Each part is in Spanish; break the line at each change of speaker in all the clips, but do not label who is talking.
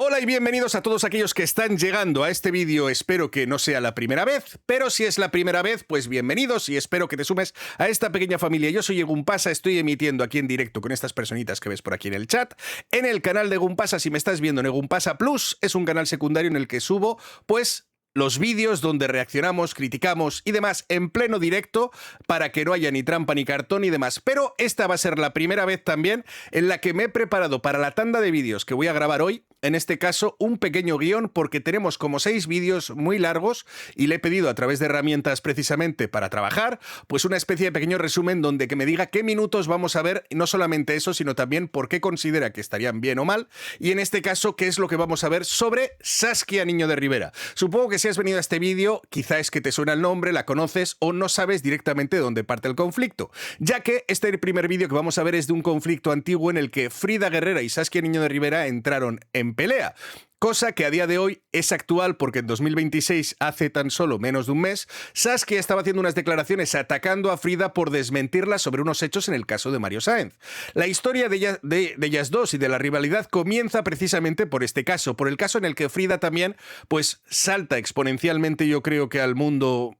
Hola y bienvenidos a todos aquellos que están llegando a este vídeo. Espero que no sea la primera vez, pero si es la primera vez, pues bienvenidos y espero que te sumes a esta pequeña familia. Yo soy Egumpasa, estoy emitiendo aquí en directo con estas personitas que ves por aquí en el chat, en el canal de Egumpasa. Si me estás viendo en Egumpasa Plus, es un canal secundario en el que subo, pues, los vídeos donde reaccionamos, criticamos y demás en pleno directo para que no haya ni trampa ni cartón y demás. Pero esta va a ser la primera vez también en la que me he preparado para la tanda de vídeos que voy a grabar hoy, en este caso un pequeño guión, porque tenemos como 6 vídeos muy largos y le he pedido a través de herramientas precisamente para trabajar, pues una especie de pequeño resumen donde que me diga qué minutos vamos a ver, y no solamente eso, sino también por qué considera que estarían bien o mal, y en este caso qué es lo que vamos a ver sobre Saskia Niño de Rivera. Supongo que si has venido a este vídeo, quizá es que te suena el nombre, la conoces o no sabes directamente de dónde parte el conflicto, ya que este primer vídeo que vamos a ver es de un conflicto antiguo en el que Frida Guerrera y Saskia Niño de Rivera entraron en pelea. Cosa que a día de hoy es actual porque en 2026, hace tan solo menos de un mes, Saskia estaba haciendo unas declaraciones atacando a Frida por desmentirla sobre unos hechos en el caso de Mario Sáenz. La historia de ellas dos y de la rivalidad comienza precisamente por este caso, por el caso en el que Frida también pues salta exponencialmente, yo creo que al mundo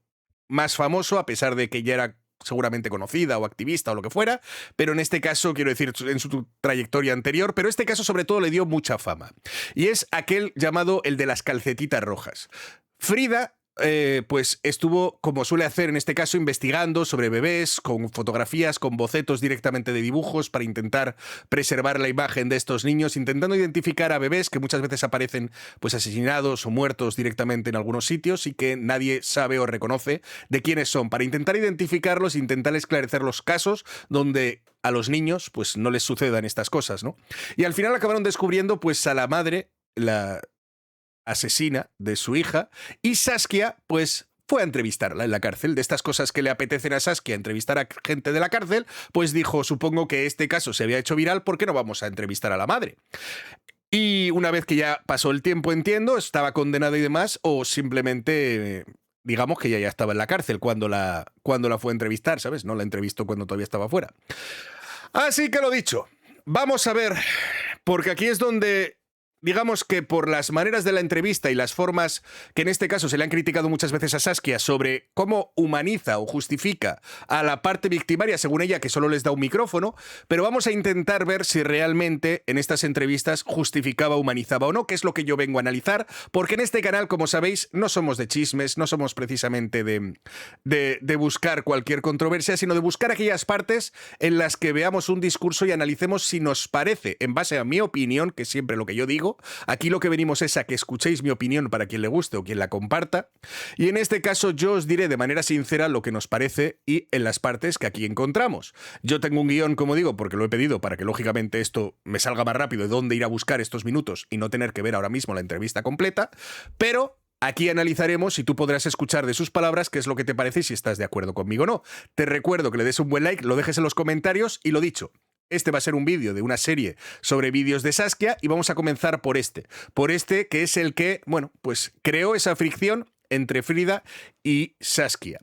más famoso, a pesar de que ya era seguramente conocida o activista o lo que fuera, pero en este caso, quiero decir, en su trayectoria anterior, pero este caso sobre todo le dio mucha fama. Y es aquel llamado el de las calcetitas rojas. Frida pues estuvo, como suele hacer en este caso, investigando sobre bebés, con fotografías, con bocetos directamente de dibujos para intentar preservar la imagen de estos niños, intentando identificar a bebés que muchas veces aparecen pues asesinados o muertos directamente en algunos sitios y que nadie sabe o reconoce de quiénes son, para intentar identificarlos e intentar esclarecer los casos donde a los niños pues no les sucedan estas cosas, ¿no? Y al final acabaron descubriendo pues a la madre, la asesina de su hija, y Saskia pues fue a entrevistarla en la cárcel. De estas cosas que le apetecen a Saskia, entrevistar a gente de la cárcel, pues dijo, supongo que este caso se había hecho viral, ¿por qué no vamos a entrevistar a la madre? Y una vez que ya pasó el tiempo, entiendo, estaba condenada y demás, o simplemente digamos que ya estaba en la cárcel cuando la fue a entrevistar, ¿sabes? No la entrevistó cuando todavía estaba fuera. Así que lo dicho, vamos a ver, porque aquí es donde digamos que por las maneras de la entrevista y las formas que en este caso se le han criticado muchas veces a Saskia sobre cómo humaniza o justifica a la parte victimaria, según ella, que solo les da un micrófono, pero vamos a intentar ver si realmente en estas entrevistas justificaba, humanizaba o no, que es lo que yo vengo a analizar, porque en este canal, como sabéis, no somos de chismes, no somos precisamente de buscar cualquier controversia, sino de buscar aquellas partes en las que veamos un discurso y analicemos si nos parece, en base a mi opinión, que es siempre lo que yo digo. Aquí lo que venimos es a que escuchéis mi opinión para quien le guste o quien la comparta, y en este caso yo os diré de manera sincera lo que nos parece y en las partes que aquí encontramos. Yo tengo un guión, como digo, porque lo he pedido para que lógicamente esto me salga más rápido de dónde ir a buscar estos minutos y no tener que ver ahora mismo la entrevista completa, pero aquí analizaremos y tú podrás escuchar de sus palabras qué es lo que te parece y si estás de acuerdo conmigo o no. Te recuerdo que le des un buen like, lo dejes en los comentarios y lo dicho. Este va a ser un vídeo de una serie sobre vídeos de Saskia y vamos a comenzar por este que es el que, bueno, pues creó esa fricción entre Frida y Saskia.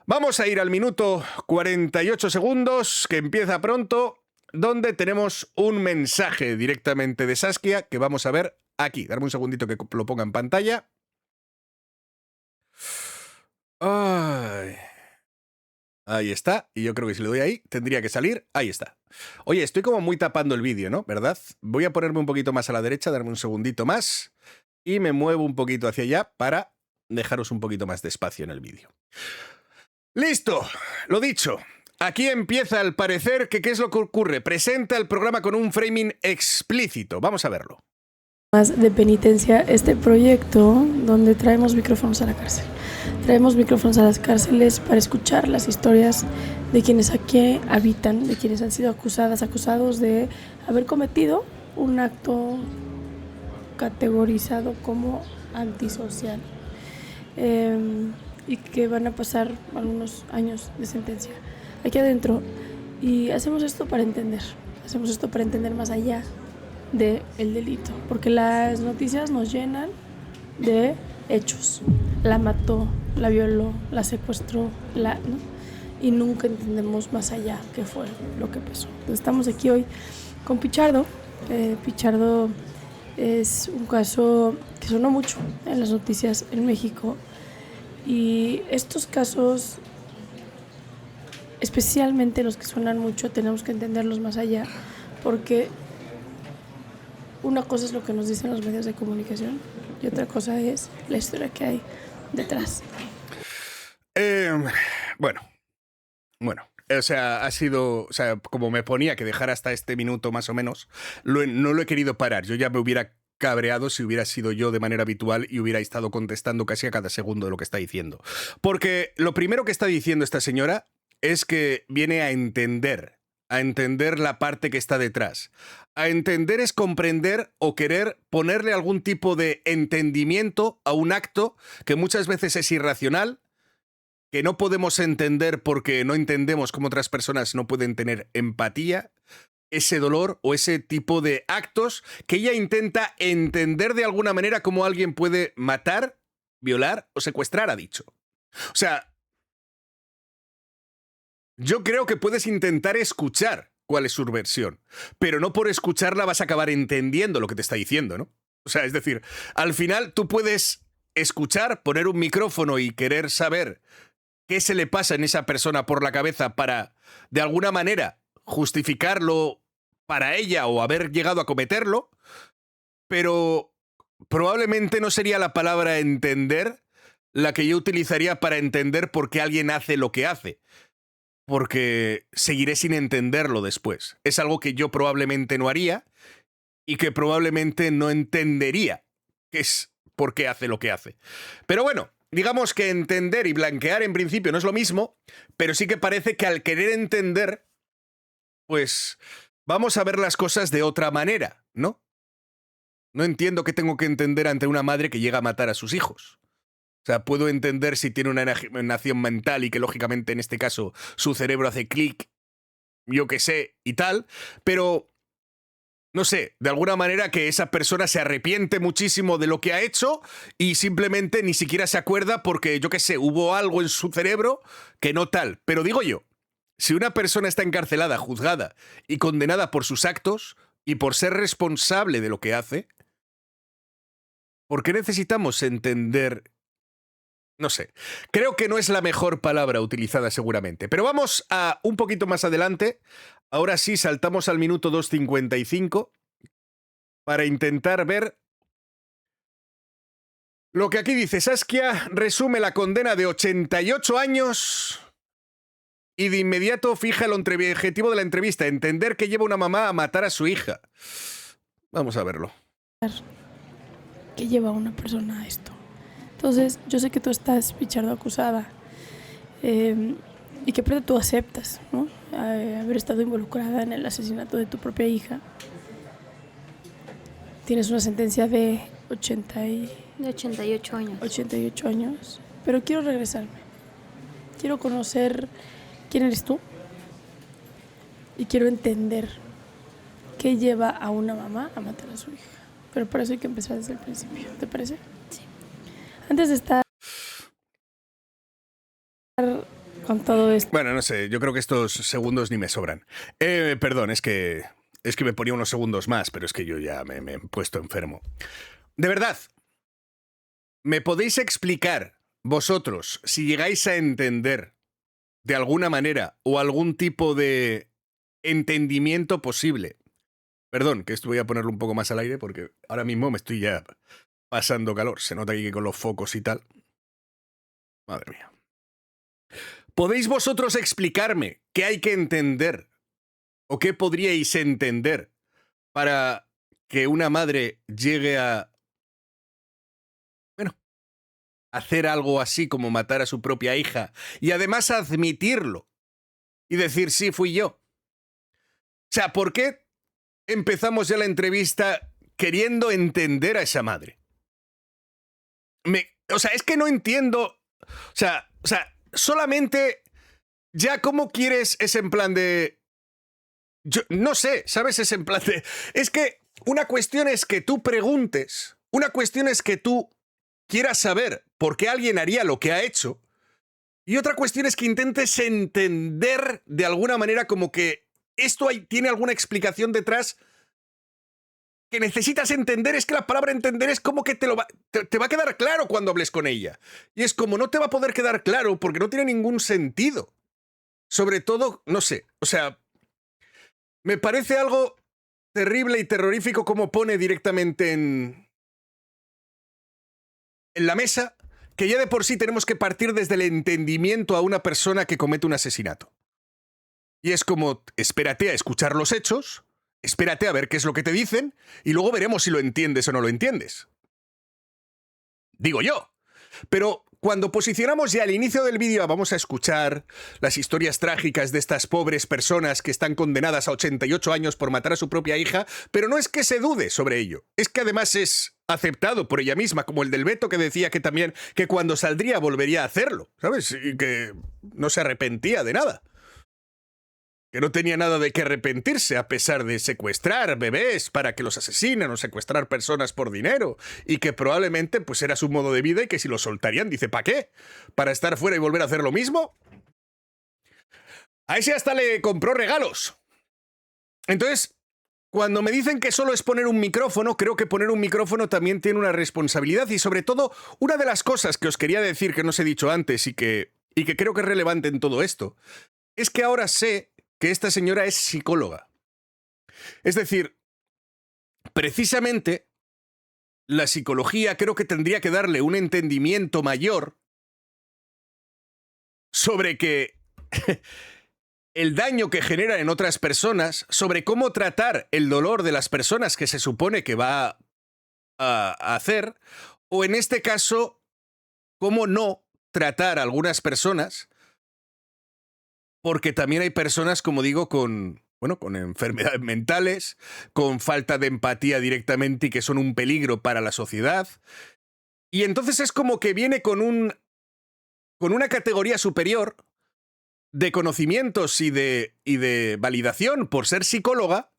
Vamos a ir al minuto 48 segundos, que empieza pronto, donde tenemos un mensaje directamente de Saskia que vamos a ver aquí. Darme un segundito que lo ponga en pantalla. Ay. Ahí está, y yo creo que si le doy ahí, tendría que salir. Ahí está. Oye, estoy como muy tapando el vídeo, ¿no? ¿Verdad? Voy a ponerme un poquito más a la derecha, darme un segundito más, y me muevo un poquito hacia allá para dejaros un poquito más de espacio en el vídeo. ¡Listo! Lo dicho. Aquí empieza, al parecer, que ¿qué es lo que ocurre? Presenta el programa con un framing explícito. Vamos a verlo.
Más de penitencia, este proyecto donde traemos micrófonos a la cárcel. Traemos micrófonos a las cárceles para escuchar las historias de quienes aquí habitan, de quienes han sido acusados de haber cometido un acto categorizado como antisocial y que van a pasar algunos años de sentencia aquí adentro. Y hacemos esto para entender más allá del delito, porque las noticias nos llenan de hechos. La mató, la violó, la secuestró, ¿no? Y nunca entendemos más allá qué fue lo que pasó. Entonces estamos aquí hoy con Pichardo. Pichardo Es un caso que sonó mucho en las noticias en México y estos casos, especialmente los que suenan mucho, tenemos que entenderlos más allá, porque una cosa es lo que nos dicen los medios de comunicación y otra cosa es la historia que hay detrás.
Bueno. O sea, ha sido, o sea, como me ponía que dejar hasta este minuto más o menos, no lo he querido parar. Yo ya me hubiera cabreado si hubiera sido yo de manera habitual y hubiera estado contestando casi a cada segundo de lo que está diciendo. Porque lo primero que está diciendo esta señora es que viene a entender la parte que está detrás. A entender es comprender o querer ponerle algún tipo de entendimiento a un acto que muchas veces es irracional, que no podemos entender porque no entendemos cómo otras personas no pueden tener empatía, ese dolor o ese tipo de actos que ella intenta entender de alguna manera cómo alguien puede matar, violar o secuestrar, ha dicho. O sea, yo creo que puedes intentar escuchar cuál es su versión, pero no por escucharla vas a acabar entendiendo lo que te está diciendo, ¿no? O sea, es decir, al final tú puedes escuchar, poner un micrófono y querer saber qué se le pasa en esa persona por la cabeza para, de alguna manera, justificarlo para ella o haber llegado a cometerlo, pero probablemente no sería la palabra entender la que yo utilizaría para entender por qué alguien hace lo que hace, porque seguiré sin entenderlo después. Es algo que yo probablemente no haría y que probablemente no entendería, que es por qué hace lo que hace. Pero bueno, digamos que entender y blanquear en principio no es lo mismo, pero sí que parece que al querer entender, pues vamos a ver las cosas de otra manera, ¿no? No entiendo qué tengo que entender ante una madre que llega a matar a sus hijos. O sea, puedo entender si tiene una enajenación mental y que lógicamente en este caso su cerebro hace clic, yo qué sé, y tal, pero no sé, de alguna manera que esa persona se arrepiente muchísimo de lo que ha hecho y simplemente ni siquiera se acuerda porque, yo qué sé, hubo algo en su cerebro que no tal. Pero digo yo, si una persona está encarcelada, juzgada y condenada por sus actos y por ser responsable de lo que hace, ¿por qué necesitamos entender? No sé, creo que no es la mejor palabra utilizada seguramente. Pero vamos a un poquito más adelante. Ahora sí, saltamos al minuto 2:55 para intentar ver lo que aquí dice. Saskia resume la condena de 88 años y de inmediato fija el objetivo de la entrevista, entender que lleva una mamá a matar a su hija. Vamos a verlo.
¿Qué lleva a una persona a esto? Entonces, yo sé que tú estás, Pichardo, acusada y que pero tú aceptas, ¿no? Haber estado involucrada en el asesinato de tu propia hija. Tienes una sentencia de
88 años.
88 años. Pero quiero regresarme. Quiero conocer quién eres tú y quiero entender qué lleva a una mamá a matar a su hija. Pero para eso hay que empezar desde el principio. ¿Te parece?
Sí.
Antes de estar con todo esto.
Bueno, no sé, yo creo que estos segundos ni me sobran. Perdón, es que me ponía unos segundos más, pero es que yo ya me he puesto enfermo. De verdad, ¿me podéis explicar vosotros si llegáis a entender de alguna manera o algún tipo de entendimiento posible? Perdón, que esto voy a ponerlo un poco más al aire porque ahora mismo me estoy ya pasando calor. Se nota aquí que con los focos y tal. Madre mía. ¿Podéis vosotros explicarme qué hay que entender o qué podríais entender para que una madre llegue a, bueno, hacer algo así como matar a su propia hija y además admitirlo y decir, sí, fui yo? O sea, ¿por qué empezamos ya la entrevista queriendo entender a esa madre? O sea, es que no entiendo. O sea, solamente ya cómo quieres es en plan de... Yo no sé, ¿sabes? Es en plan de... Es que una cuestión es que tú preguntes, una cuestión es que tú quieras saber por qué alguien haría lo que ha hecho, y otra cuestión es que intentes entender de alguna manera como que esto tiene alguna explicación detrás que necesitas entender, es que la palabra entender es como que te va a quedar claro cuando hables con ella. Y es como no te va a poder quedar claro porque no tiene ningún sentido. Sobre todo, no sé, o sea, me parece algo terrible y terrorífico como pone directamente en la mesa que ya de por sí tenemos que partir desde el entendimiento a una persona que comete un asesinato. Y es como, espérate a escuchar los hechos, espérate a ver qué es lo que te dicen, y luego veremos si lo entiendes o no lo entiendes. Digo yo. Pero cuando posicionamos ya al inicio del vídeo, vamos a escuchar las historias trágicas de estas pobres personas que están condenadas a 88 años por matar a su propia hija, pero no es que se dude sobre ello, es que además es aceptado por ella misma, como el del Beto que decía que también, que cuando saldría volvería a hacerlo, ¿sabes? Y que no se arrepentía de nada. Que no tenía nada de qué arrepentirse a pesar de secuestrar bebés para que los asesinen o secuestrar personas por dinero y que probablemente pues era su modo de vida y que si lo soltarían, dice, ¿para qué? ¿Para estar fuera y volver a hacer lo mismo? A ese hasta le compró regalos. Entonces, cuando me dicen que solo es poner un micrófono, creo que poner un micrófono también tiene una responsabilidad y sobre todo, una de las cosas que os quería decir que no os he dicho antes y que creo que es relevante en todo esto, es que ahora sé que esta señora es psicóloga. Es decir, precisamente la psicología creo que tendría que darle un entendimiento mayor sobre que el daño que genera en otras personas, sobre cómo tratar el dolor de las personas que se supone que va a hacer, o en este caso, cómo no tratar a algunas personas, porque también hay personas, como digo, con enfermedades mentales, con falta de empatía directamente y que son un peligro para la sociedad. Y entonces es como que viene con una categoría superior de conocimientos y de validación por ser psicóloga,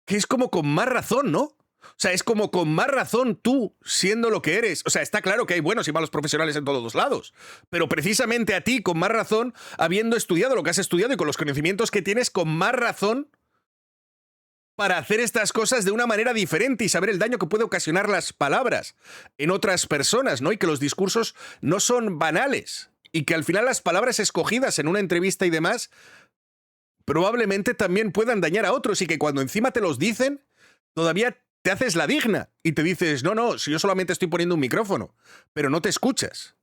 que es como con más razón, ¿no? O sea, es como con más razón tú, siendo lo que eres. O sea, está claro que hay buenos y malos profesionales en todos los lados. Pero precisamente a ti, con más razón, habiendo estudiado lo que has estudiado y con los conocimientos que tienes, con más razón para hacer estas cosas de una manera diferente y saber el daño que puede ocasionar las palabras en otras personas, ¿no? Y que los discursos no son banales. Y que al final las palabras escogidas en una entrevista y demás probablemente también puedan dañar a otros y que cuando encima te los dicen, todavía te haces la digna y te dices, no, si yo solamente estoy poniendo un micrófono, pero no te escuchas.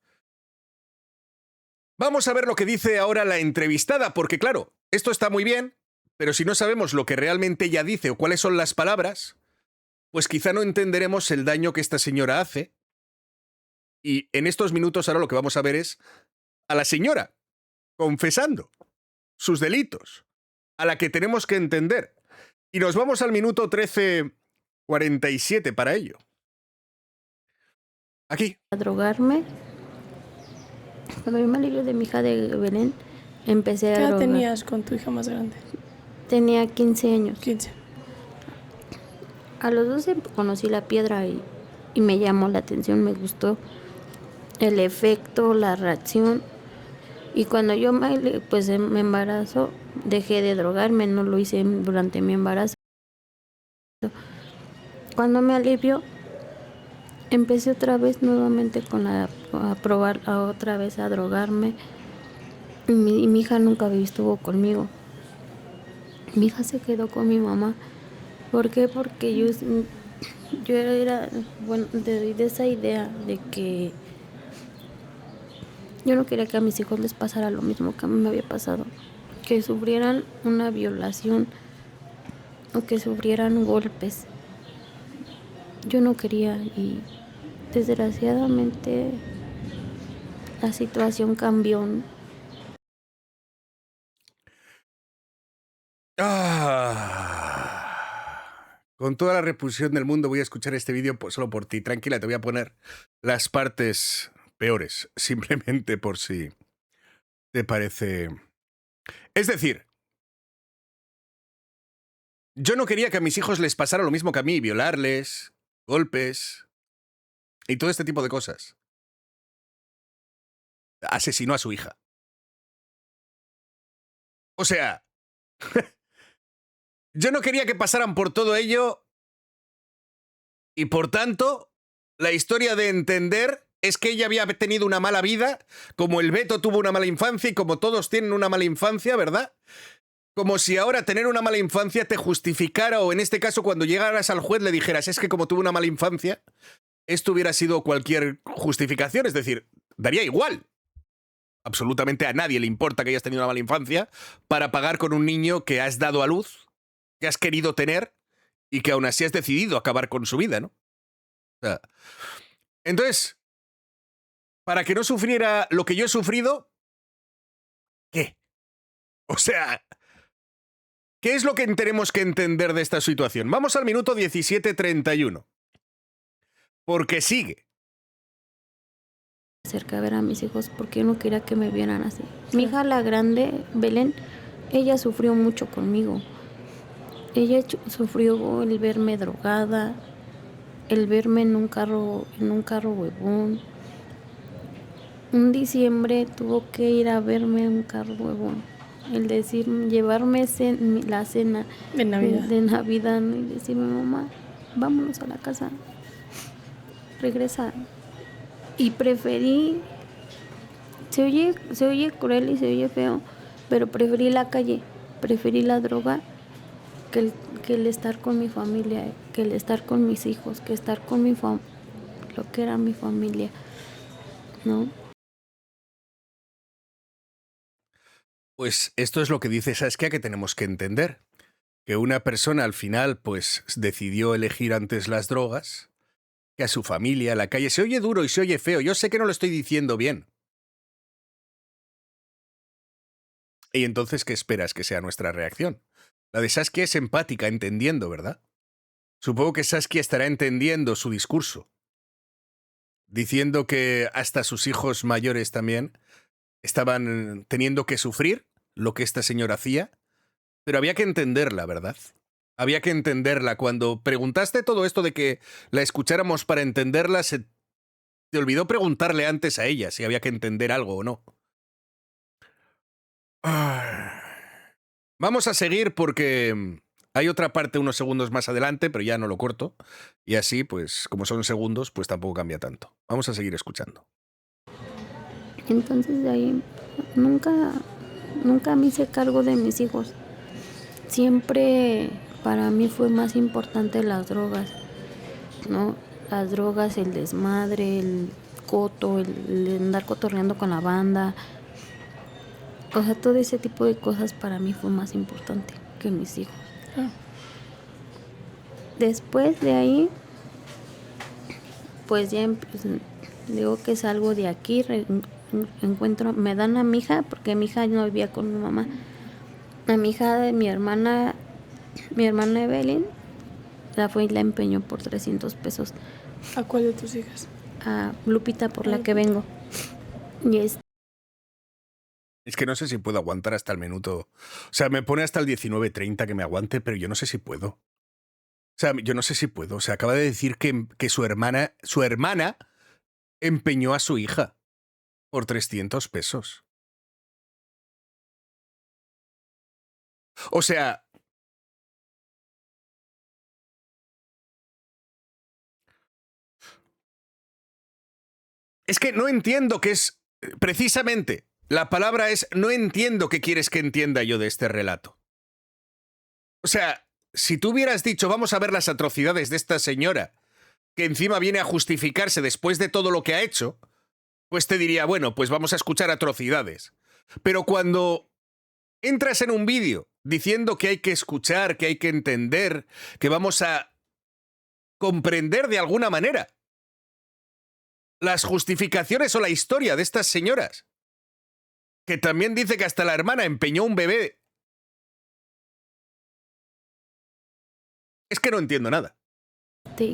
Vamos a ver lo que dice ahora la entrevistada, porque claro, esto está muy bien, pero si no sabemos lo que realmente ella dice o cuáles son las palabras, pues quizá no entenderemos el daño que esta señora hace. Y en estos minutos ahora lo que vamos a ver es a la señora confesando sus delitos, a la que tenemos que entender. Y nos vamos al minuto 13:47 para ello. Aquí.
A drogarme. Cuando yo me libré de mi hija de Belén, empecé
¿Qué
a
edad
drogar.
tenías con tu hija más grande?
Tenía 15 años.
15.
A los 12 conocí la piedra y me llamó la atención, me gustó el efecto, la reacción. Y cuando yo me embarazo, dejé de drogarme, no lo hice durante mi embarazo. Cuando me alivió, empecé otra vez nuevamente a probar otra vez a drogarme. Y mi hija nunca estuvo conmigo. Mi hija se quedó con mi mamá. ¿Por qué? Porque yo era de esa idea de que yo no quería que a mis hijos les pasara lo mismo que a mí me había pasado, que sufrieran una violación o que sufrieran golpes. Yo no quería y desgraciadamente la situación cambió.
Con toda la repulsión del mundo voy a escuchar este vídeo solo por ti. Tranquila, te voy a poner las partes peores, simplemente por si te parece. Es decir, yo no quería que a mis hijos les pasara lo mismo que a mí, violarles, golpes y todo este tipo de cosas. Asesinó a su hija. O sea, Yo no quería que pasaran por todo ello y, por tanto, la historia de entender es que ella había tenido una mala vida, como el Beto tuvo una mala infancia y como todos tienen una mala infancia, ¿verdad? Como si ahora tener una mala infancia te justificara, o en este caso cuando llegaras al juez le dijeras, es que como tuve una mala infancia, esto hubiera sido cualquier justificación, es decir, daría igual. Absolutamente a nadie le importa que hayas tenido una mala infancia para pagar con un niño que has dado a luz, que has querido tener y que aún así has decidido acabar con su vida, ¿no? O sea, entonces, para que no sufriera lo que yo he sufrido, ¿qué? O sea, ¿qué es lo que tenemos que entender de esta situación? Vamos al minuto 17:31. Porque sigue.
Cerca a ver a mis hijos porque yo no quería que me vieran así. Mi hija, la grande, Belén, ella sufrió mucho conmigo. Ella sufrió el verme drogada, el verme en un carro huevón. Un diciembre tuvo que ir a verme en un carro huevón. El decir, llevarme la cena
De Navidad.
de Navidad, ¿no? Y decirme, mamá, vámonos a la casa, regresa. Y preferí, se oye cruel y se oye feo, pero preferí la calle, preferí la droga que el estar con mi familia, que el estar con mis hijos, que estar con lo que era mi familia, ¿no?
Pues esto es lo que dice Saskia que tenemos que entender. Que una persona al final pues decidió elegir antes las drogas que a su familia, a la calle. Se oye duro y se oye feo. Yo sé que no lo estoy diciendo bien. Y entonces, ¿qué esperas que sea nuestra reacción? La de Saskia es empática, entendiendo, ¿verdad? Supongo que Saskia estará entendiendo su discurso. Diciendo que hasta sus hijos mayores también estaban teniendo que sufrir lo que esta señora hacía. Pero había que entenderla, ¿verdad? Había que entenderla. Cuando preguntaste todo esto de que la escucháramos para entenderla, se te olvidó preguntarle antes a ella si había que entender algo o no. Vamos a seguir porque hay otra parte unos segundos más adelante, pero ya no lo corto. Y así, pues, como son segundos, pues tampoco cambia tanto. Vamos a seguir escuchando.
Entonces de ahí nunca me hice cargo de mis hijos. Siempre para mí fue más importante las drogas, ¿no? Las drogas, el desmadre, el coto, el andar cotorreando con la banda. O sea, todo ese tipo de cosas para mí fue más importante que mis hijos. Después de ahí, pues ya digo que salgo de aquí, encuentro, me dan a mi hija, porque mi hija no vivía con mi mamá. A mi hija de mi hermana Evelyn, la fue y la empeñó por 300 pesos.
¿A cuál de tus hijas?
A Lupita, por la que vengo. Y
Es que no sé si puedo aguantar hasta el minuto. O sea, me pone hasta el 19:30 que me aguante, pero yo no sé si puedo. O sea, yo no sé si puedo. O sea, acaba de decir que su hermana empeñó a su hija por 300 pesos. O sea, es que no entiendo qué es, precisamente, la palabra es no entiendo qué quieres que entienda yo de este relato. O sea, si tú hubieras dicho vamos a ver las atrocidades de esta señora, que encima viene a justificarse después de todo lo que ha hecho, pues te diría, bueno, pues vamos a escuchar atrocidades. Pero cuando entras en un vídeo diciendo que hay que escuchar, que hay que entender, que vamos a comprender de alguna manera las justificaciones o la historia de estas señoras, que también dice que hasta la hermana empeñó un bebé. Es que no entiendo nada.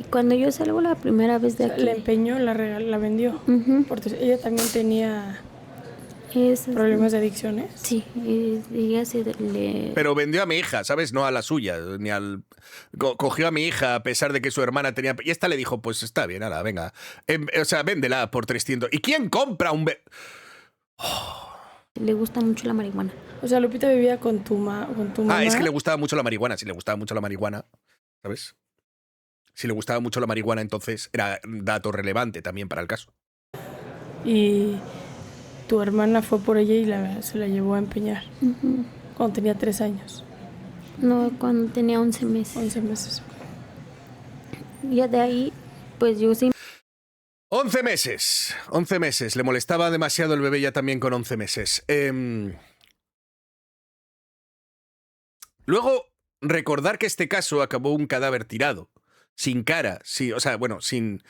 cuando yo salgo la primera vez de aquí...
La empeñó, la vendió.
Uh-huh.
Porque ella también tenía problemas de adicciones.
Sí, y ella
Pero vendió a mi hija, ¿sabes? No a la suya, ni al... Cogió a mi hija a pesar de que su hermana tenía... Y esta le dijo, pues está bien, ala, venga. O sea, véndela por 300. ¿Y quién compra un bebé? Oh.
Le gusta mucho la marihuana.
O sea, Lupita vivía con tu mamá.
Ah, es que le gustaba mucho la marihuana. Si le gustaba mucho la marihuana, ¿sabes? Si le gustaba mucho la marihuana, entonces era un dato relevante también para el caso.
Y tu hermana fue por ella y se la llevó a empeñar. Cuando tenía 3 años.
No, cuando tenía 11 meses.
11 meses.
Ya de ahí, pues yo sí.
11 meses. 11 meses. Le molestaba demasiado el bebé ya también con 11 meses. Luego, recordar que este caso acabó un cadáver tirado, sin cara, sí, o sea, bueno, sin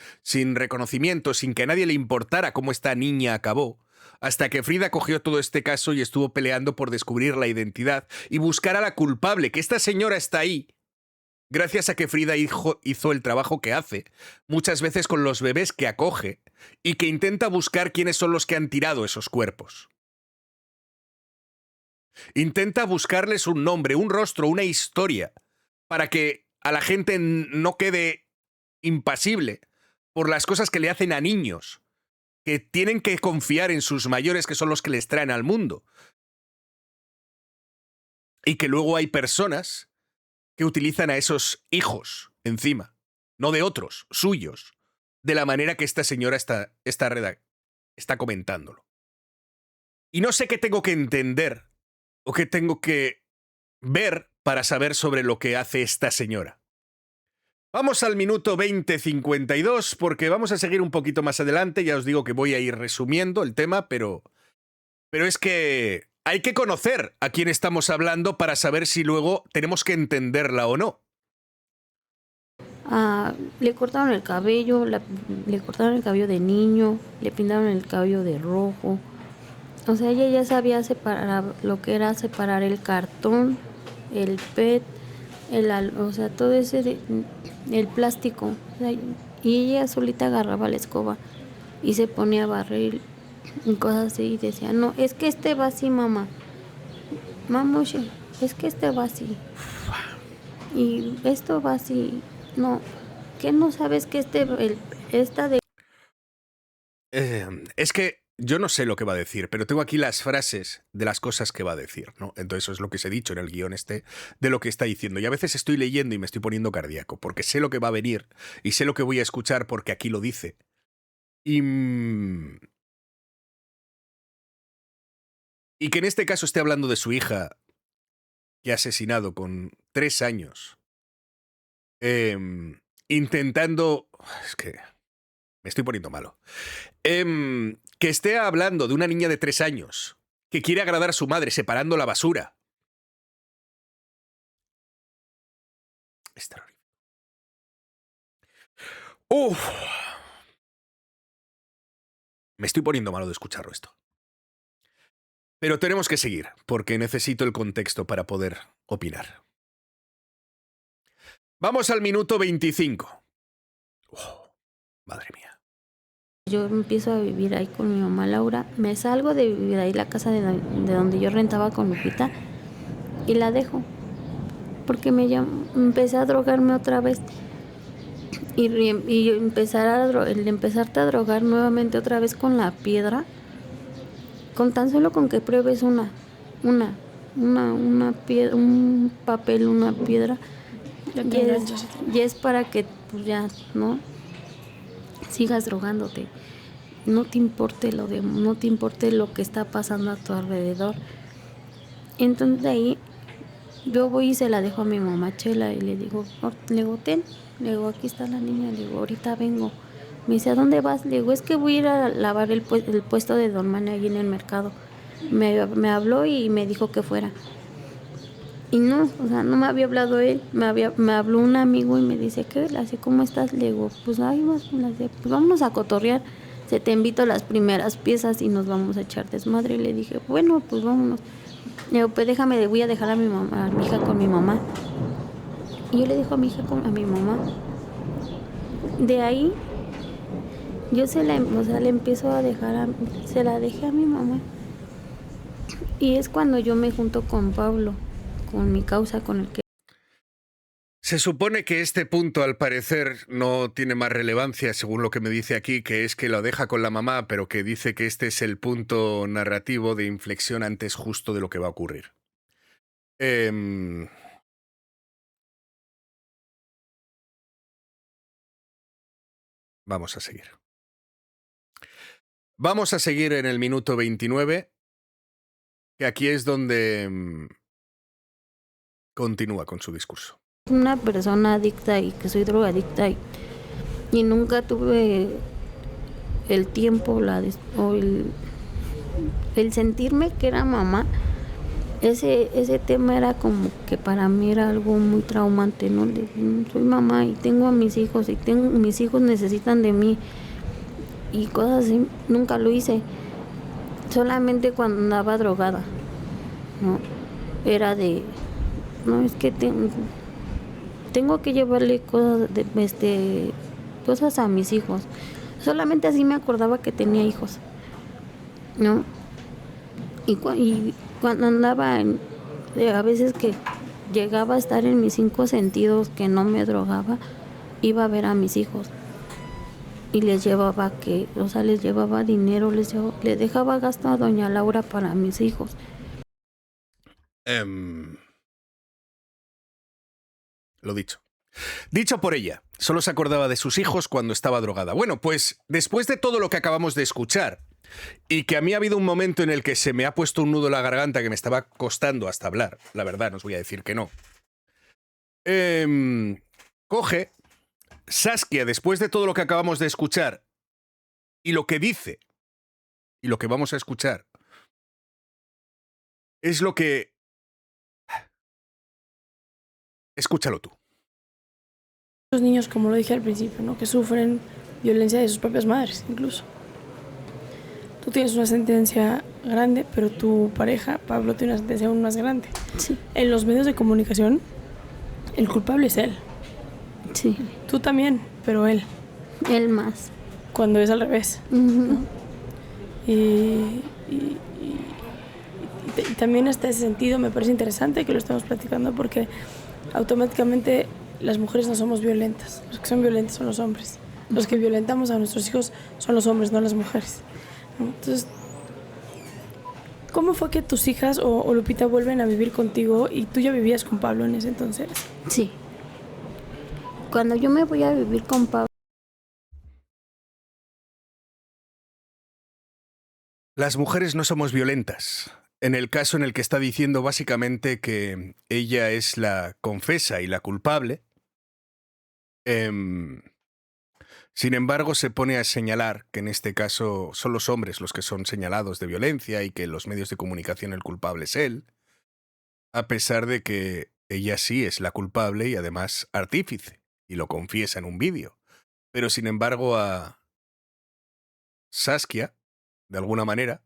reconocimiento, sin que a nadie le importara cómo esta niña acabó, hasta que Frida cogió todo este caso y estuvo peleando por descubrir la identidad y buscar a la culpable, que esta señora está ahí, gracias a que Frida hizo el trabajo que hace, muchas veces con los bebés que acoge, y que intenta buscar quiénes son los que han tirado esos cuerpos. Intenta buscarles un nombre, un rostro, una historia, para que a la gente no quede impasible por las cosas que le hacen a niños, que tienen que confiar en sus mayores, que son los que les traen al mundo. Y que luego hay personas que utilizan a esos hijos encima, no de otros, suyos, de la manera que esta señora está comentándolo. Y no sé qué tengo que entender o qué tengo que ver para saber sobre lo que hace esta señora. Vamos al minuto 20:52 porque vamos a seguir un poquito más adelante. Ya os digo que voy a ir resumiendo el tema, pero es que hay que conocer a quién estamos hablando para saber si luego tenemos que entenderla o no.
Le cortaron el cabello, le cortaron el cabello de niño, le pintaron el cabello de rojo. O sea, ella ya sabía separar lo que era separar el cartón, el PET, o sea, todo ese, el plástico. O sea, y ella solita agarraba la escoba y se ponía a barrer y cosas así y decía, no, es que este va así, mamá. Mamushi, es que este va así. Y esto va así. No, ¿qué no sabes que esta de...
Es que yo no sé lo que va a decir, pero tengo aquí las frases de las cosas que va a decir, ¿no? Entonces eso es lo que os he dicho en el guión de lo que está diciendo. Y a veces estoy leyendo y me estoy poniendo cardíaco, porque sé lo que va a venir y sé lo que voy a escuchar porque aquí lo dice. Y que en este caso esté hablando de su hija que ha asesinado con 3 años. Intentando... Es que me estoy poniendo malo. Que esté hablando de una niña de 3 años que quiere agradar a su madre separando la basura. Es terrorífico. ¡Uf! Me estoy poniendo malo de escucharlo esto. Pero tenemos que seguir, porque necesito el contexto para poder opinar. Vamos al minuto 25. Madre mía.
Yo empiezo a vivir ahí con mi mamá Laura. Me salgo de vivir ahí, la casa de donde yo rentaba con Lupita, y la dejo. Porque empecé a drogarme otra vez. Y empezarte a drogar nuevamente otra vez con la piedra, con tan solo con que pruebes una piedra, un papel, una piedra, y es para que pues ya no sigas drogándote, no te importe lo que está pasando a tu alrededor. Entonces de ahí yo voy y se la dejo a mi mamá Chela y le digo, ten, le digo, aquí está la niña, le digo, ahorita vengo. Me dice, ¿a dónde vas? Le digo, es que voy a ir a lavar el puesto de Don Mane ahí en el mercado. Me habló y me dijo que fuera. Y no, o sea, no me había hablado él, me habló un amigo y me dice, ¿qué? Así, ¿cómo estás? Le digo, pues ahí vas, pues vámonos a cotorrear. Se te invito a las primeras piezas y nos vamos a echar desmadre. Y le dije, bueno, pues vámonos. Le digo, pues déjame, voy a dejar a mi hija con mi mamá. Y yo le dejo a mi hija a mi mamá. De ahí, yo le empiezo a dejar, se la dejé a mi mamá. Y es cuando yo me junto con Pablo, con mi causa, con el que...
Se supone que este punto, al parecer, no tiene más relevancia, según lo que me dice aquí, que es que lo deja con la mamá, pero que dice que este es el punto narrativo de inflexión antes justo de lo que va a ocurrir. Vamos a seguir. Vamos a seguir en el minuto 29, que aquí es donde continúa con su discurso.
Una persona adicta y que soy drogadicta y nunca tuve el tiempo o el sentirme que era mamá. Ese tema era como que para mí era algo muy traumante, ¿no? Soy mamá y tengo a mis hijos y mis hijos necesitan de mí y cosas así. Nunca lo hice, solamente cuando andaba drogada, ¿no? Era de, no, es que tengo que llevarle cosas a mis hijos. Solamente así me acordaba que tenía hijos, ¿no? Y cuando andaba a veces que llegaba a estar en mis 5 sentidos, que no me drogaba, iba a ver a mis hijos y les llevaba les llevaba dinero, le dejaba gasto a doña Laura para mis hijos.
Lo dicho. Dicho por ella, solo se acordaba de sus hijos cuando estaba drogada. Bueno, pues después de todo lo que acabamos de escuchar, y que a mí ha habido un momento en el que se me ha puesto un nudo en la garganta que me estaba costando hasta hablar, la verdad, no os voy a decir que no. Coge Saskia, después de todo lo que acabamos de escuchar, y lo que dice, y lo que vamos a escuchar, es lo que... Escúchalo tú.
Los niños, como lo dije al principio, ¿no? Que sufren violencia de sus propias madres, incluso. Tú tienes una sentencia grande, pero tu pareja, Pablo, tiene una sentencia aún más grande.
Sí.
En los medios de comunicación, el culpable es él.
Sí.
Tú también, pero él.
Él más.
Cuando es al revés. ¿No? Y también hasta ese sentido me parece interesante que lo estemos platicando porque automáticamente las mujeres no somos violentas. Los que son violentos son los hombres. Los que violentamos a nuestros hijos son los hombres, no las mujeres. Entonces, ¿cómo fue que tus hijas o Lupita vuelven a vivir contigo y tú ya vivías con Pablo en ese entonces?
Sí. Cuando yo me voy a vivir con Pablo.
Las mujeres no somos violentas. En el caso en el que está diciendo básicamente que ella es la confesa y la culpable, sin embargo se pone a señalar que en este caso son los hombres los que son señalados de violencia y que en los medios de comunicación el culpable es él, a pesar de que ella sí es la culpable y además artífice, y lo confiesa en un vídeo. Pero sin embargo a Saskia, de alguna manera,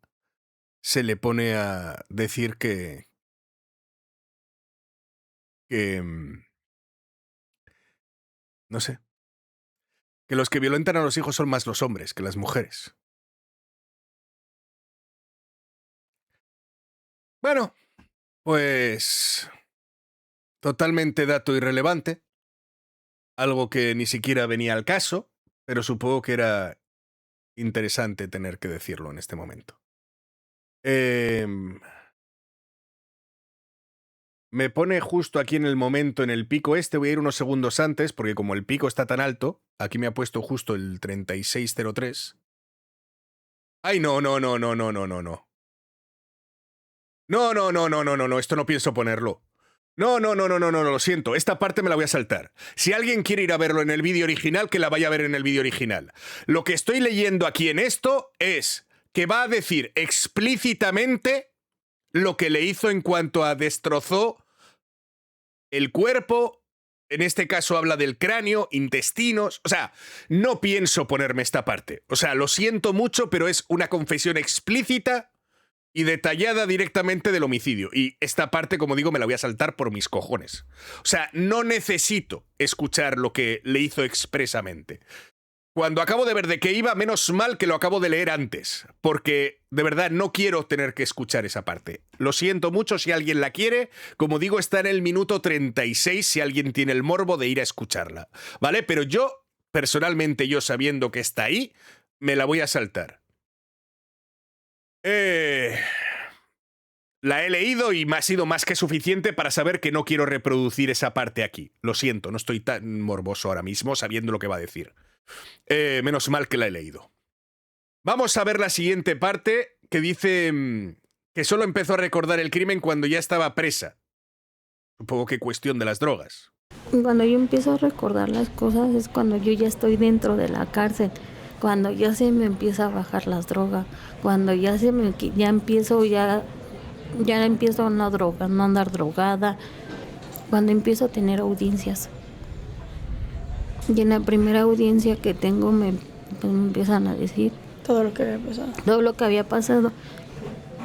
se le pone a decir que no sé, que los que violentan a los hijos son más los hombres que las mujeres. Bueno, pues totalmente dato irrelevante, algo que ni siquiera venía al caso, pero supongo que era interesante tener que decirlo en este momento. Me pone justo aquí en el momento, en el pico este, voy a ir unos segundos antes, porque como el pico está tan alto, aquí me ha puesto justo el 3603. ¡Ay, no! No, esto no pienso ponerlo. No, lo siento, esta parte me la voy a saltar. Si alguien quiere ir a verlo en el vídeo original, que la vaya a ver en el vídeo original. Lo que estoy leyendo aquí en esto es que va a decir explícitamente lo que le hizo en cuanto a destrozó el cuerpo, en este caso habla del cráneo, intestinos, o sea, no pienso ponerme esta parte. O sea, lo siento mucho, pero es una confesión explícita y detallada directamente del homicidio. Y esta parte, como digo, me la voy a saltar por mis cojones. O sea, no necesito escuchar lo que le hizo expresamente. Cuando acabo de ver de qué iba, menos mal que lo acabo de leer antes, porque de verdad no quiero tener que escuchar esa parte. Lo siento mucho si alguien la quiere, como digo, está en el minuto 36 si alguien tiene el morbo de ir a escucharla, ¿vale? Pero yo, personalmente, yo sabiendo que está ahí, me la voy a saltar. La he leído y me ha sido más que suficiente para saber que no quiero reproducir esa parte aquí. Lo siento, no estoy tan morboso ahora mismo sabiendo lo que va a decir. Menos mal que la he leído. Vamos a ver la siguiente parte que dice que solo empezó a recordar el crimen cuando ya estaba presa. Supongo que cuestión de las drogas.
Cuando yo empiezo a recordar las cosas es cuando yo ya estoy dentro de la cárcel, cuando ya se me empieza a bajar las drogas, cuando ya empiezo a no andar drogada, cuando empiezo a tener audiencias. Y en la primera audiencia que tengo me empiezan a decir
Todo lo que había pasado.
todo lo que había pasado.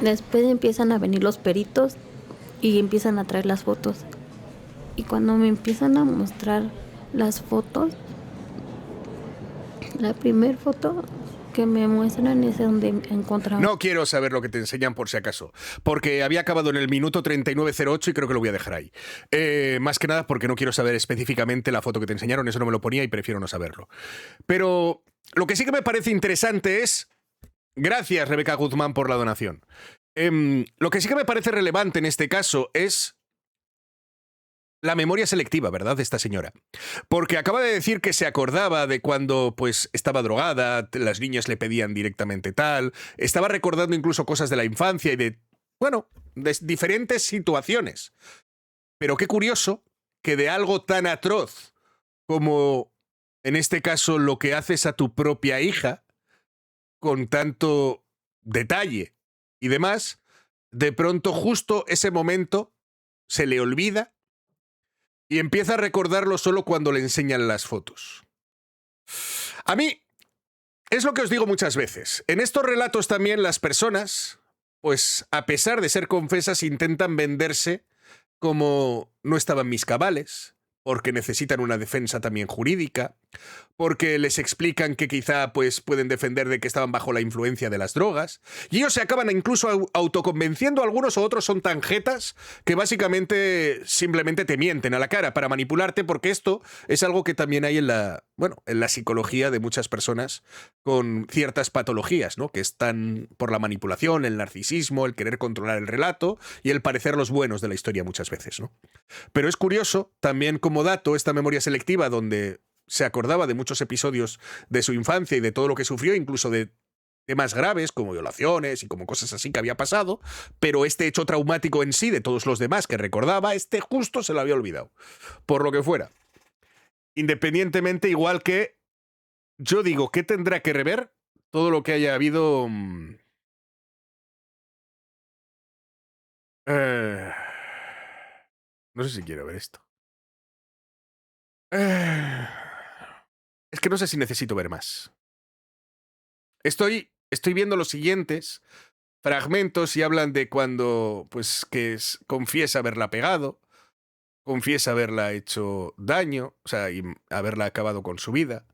Después empiezan a venir los peritos y empiezan a traer las fotos. Y cuando me empiezan a mostrar las fotos, la primera foto que me muestran es donde encontramos.
No quiero saber lo que te enseñan por si acaso, porque había acabado en el minuto 39:08 y creo que lo voy a dejar ahí. Más que nada porque no quiero saber específicamente la foto que te enseñaron, eso no me lo ponía y prefiero no saberlo. Pero lo que sí que me parece interesante es... Gracias, Rebeca Guzmán, por la donación. Lo que sí que me parece relevante en este caso es la memoria selectiva, ¿verdad?, de esta señora. Porque acaba de decir que se acordaba de cuando, pues, estaba drogada, las niñas le pedían directamente tal, estaba recordando incluso cosas de la infancia y de, bueno, de diferentes situaciones. Pero qué curioso que de algo tan atroz como, en este caso, lo que haces a tu propia hija, con tanto detalle y demás, de pronto justo ese momento se le olvida y empieza a recordarlo solo cuando le enseñan las fotos. A mí, es lo que os digo muchas veces. En estos relatos también las personas, pues a pesar de ser confesas, intentan venderse como no estaban mis cabales, porque necesitan una defensa también jurídica, porque les explican que quizá pues, pueden defender de que estaban bajo la influencia de las drogas, y ellos se acaban incluso autoconvenciendo, algunos o otros son tan jetas que básicamente simplemente te mienten a la cara para manipularte, porque esto es algo que también hay en la psicología de muchas personas con ciertas patologías, ¿no? Que están por la manipulación, el narcisismo, el querer controlar el relato y el parecer los buenos de la historia muchas veces, ¿no? Pero es curioso también como dato esta memoria selectiva donde se acordaba de muchos episodios de su infancia y de todo lo que sufrió, incluso de temas graves como violaciones y como cosas así que había pasado, pero este hecho traumático en sí de todos los demás que recordaba, este justo se lo había olvidado, por lo que fuera. Independientemente, igual que yo digo que tendrá que rever todo lo que haya habido... no sé si quiero ver esto. Es que no sé si necesito ver más. Estoy viendo los siguientes fragmentos y hablan de cuando, pues, confiesa haberla pegado, confiesa haberla hecho daño, o sea, y haberla acabado con su vida.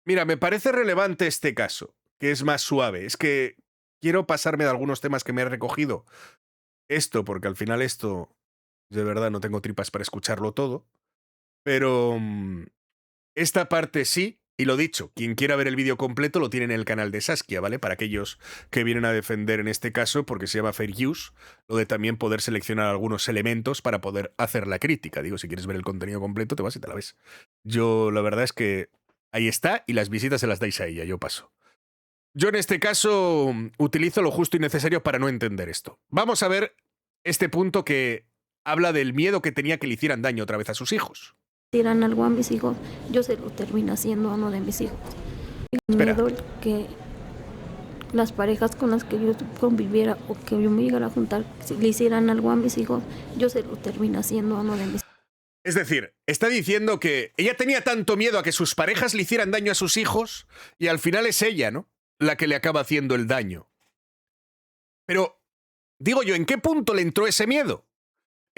Mira, me parece relevante este caso, que es más suave. Es que quiero pasarme de algunos temas que me he recogido. Esto, porque al final esto, de verdad, no tengo tripas para escucharlo todo. Pero esta parte sí, y lo dicho, quien quiera ver el vídeo completo lo tiene en el canal de Saskia, ¿vale? Para aquellos que vienen a defender en este caso, porque se llama Fair Use, lo de también poder seleccionar algunos elementos para poder hacer la crítica. Digo, si quieres ver el contenido completo, te vas y te la ves. Yo, la verdad es que ahí está, y las visitas se las dais a ella, yo paso. Yo en este caso utilizo lo justo y necesario para no entender esto. Vamos a ver este punto que habla del miedo que tenía que le hicieran daño otra vez a sus hijos.
Tiran algo a mis hijos, yo se lo termino haciendo a uno de mis hijos.
Espera.
Miedo que las parejas con las que yo conviviera o que yo me llegara a juntar, si le hicieran algo a mis hijos, yo se lo termino haciendo a uno de mis hijos.
Es decir, está diciendo que ella tenía tanto miedo a que sus parejas le hicieran daño a sus hijos y al final es ella, ¿no?, la que le acaba haciendo el daño. Pero, digo yo, ¿en qué punto le entró ese miedo?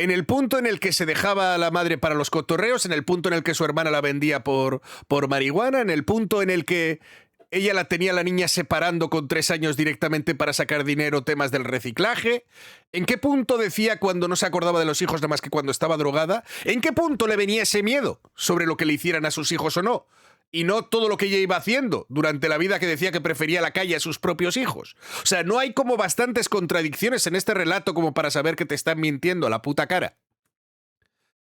En el punto en el que se dejaba a la madre para los cotorreos, en el punto en el que su hermana la vendía por marihuana, en el punto en el que ella la tenía la niña separando con 3 años directamente para sacar dinero, temas del reciclaje. ¿En qué punto decía cuando no se acordaba de los hijos nada más que cuando estaba drogada? ¿En qué punto le venía ese miedo sobre lo que le hicieran a sus hijos o no? Y no todo lo que ella iba haciendo durante la vida, que decía que prefería la calle a sus propios hijos. O sea, no hay como bastantes contradicciones en este relato como para saber que te están mintiendo a la puta cara.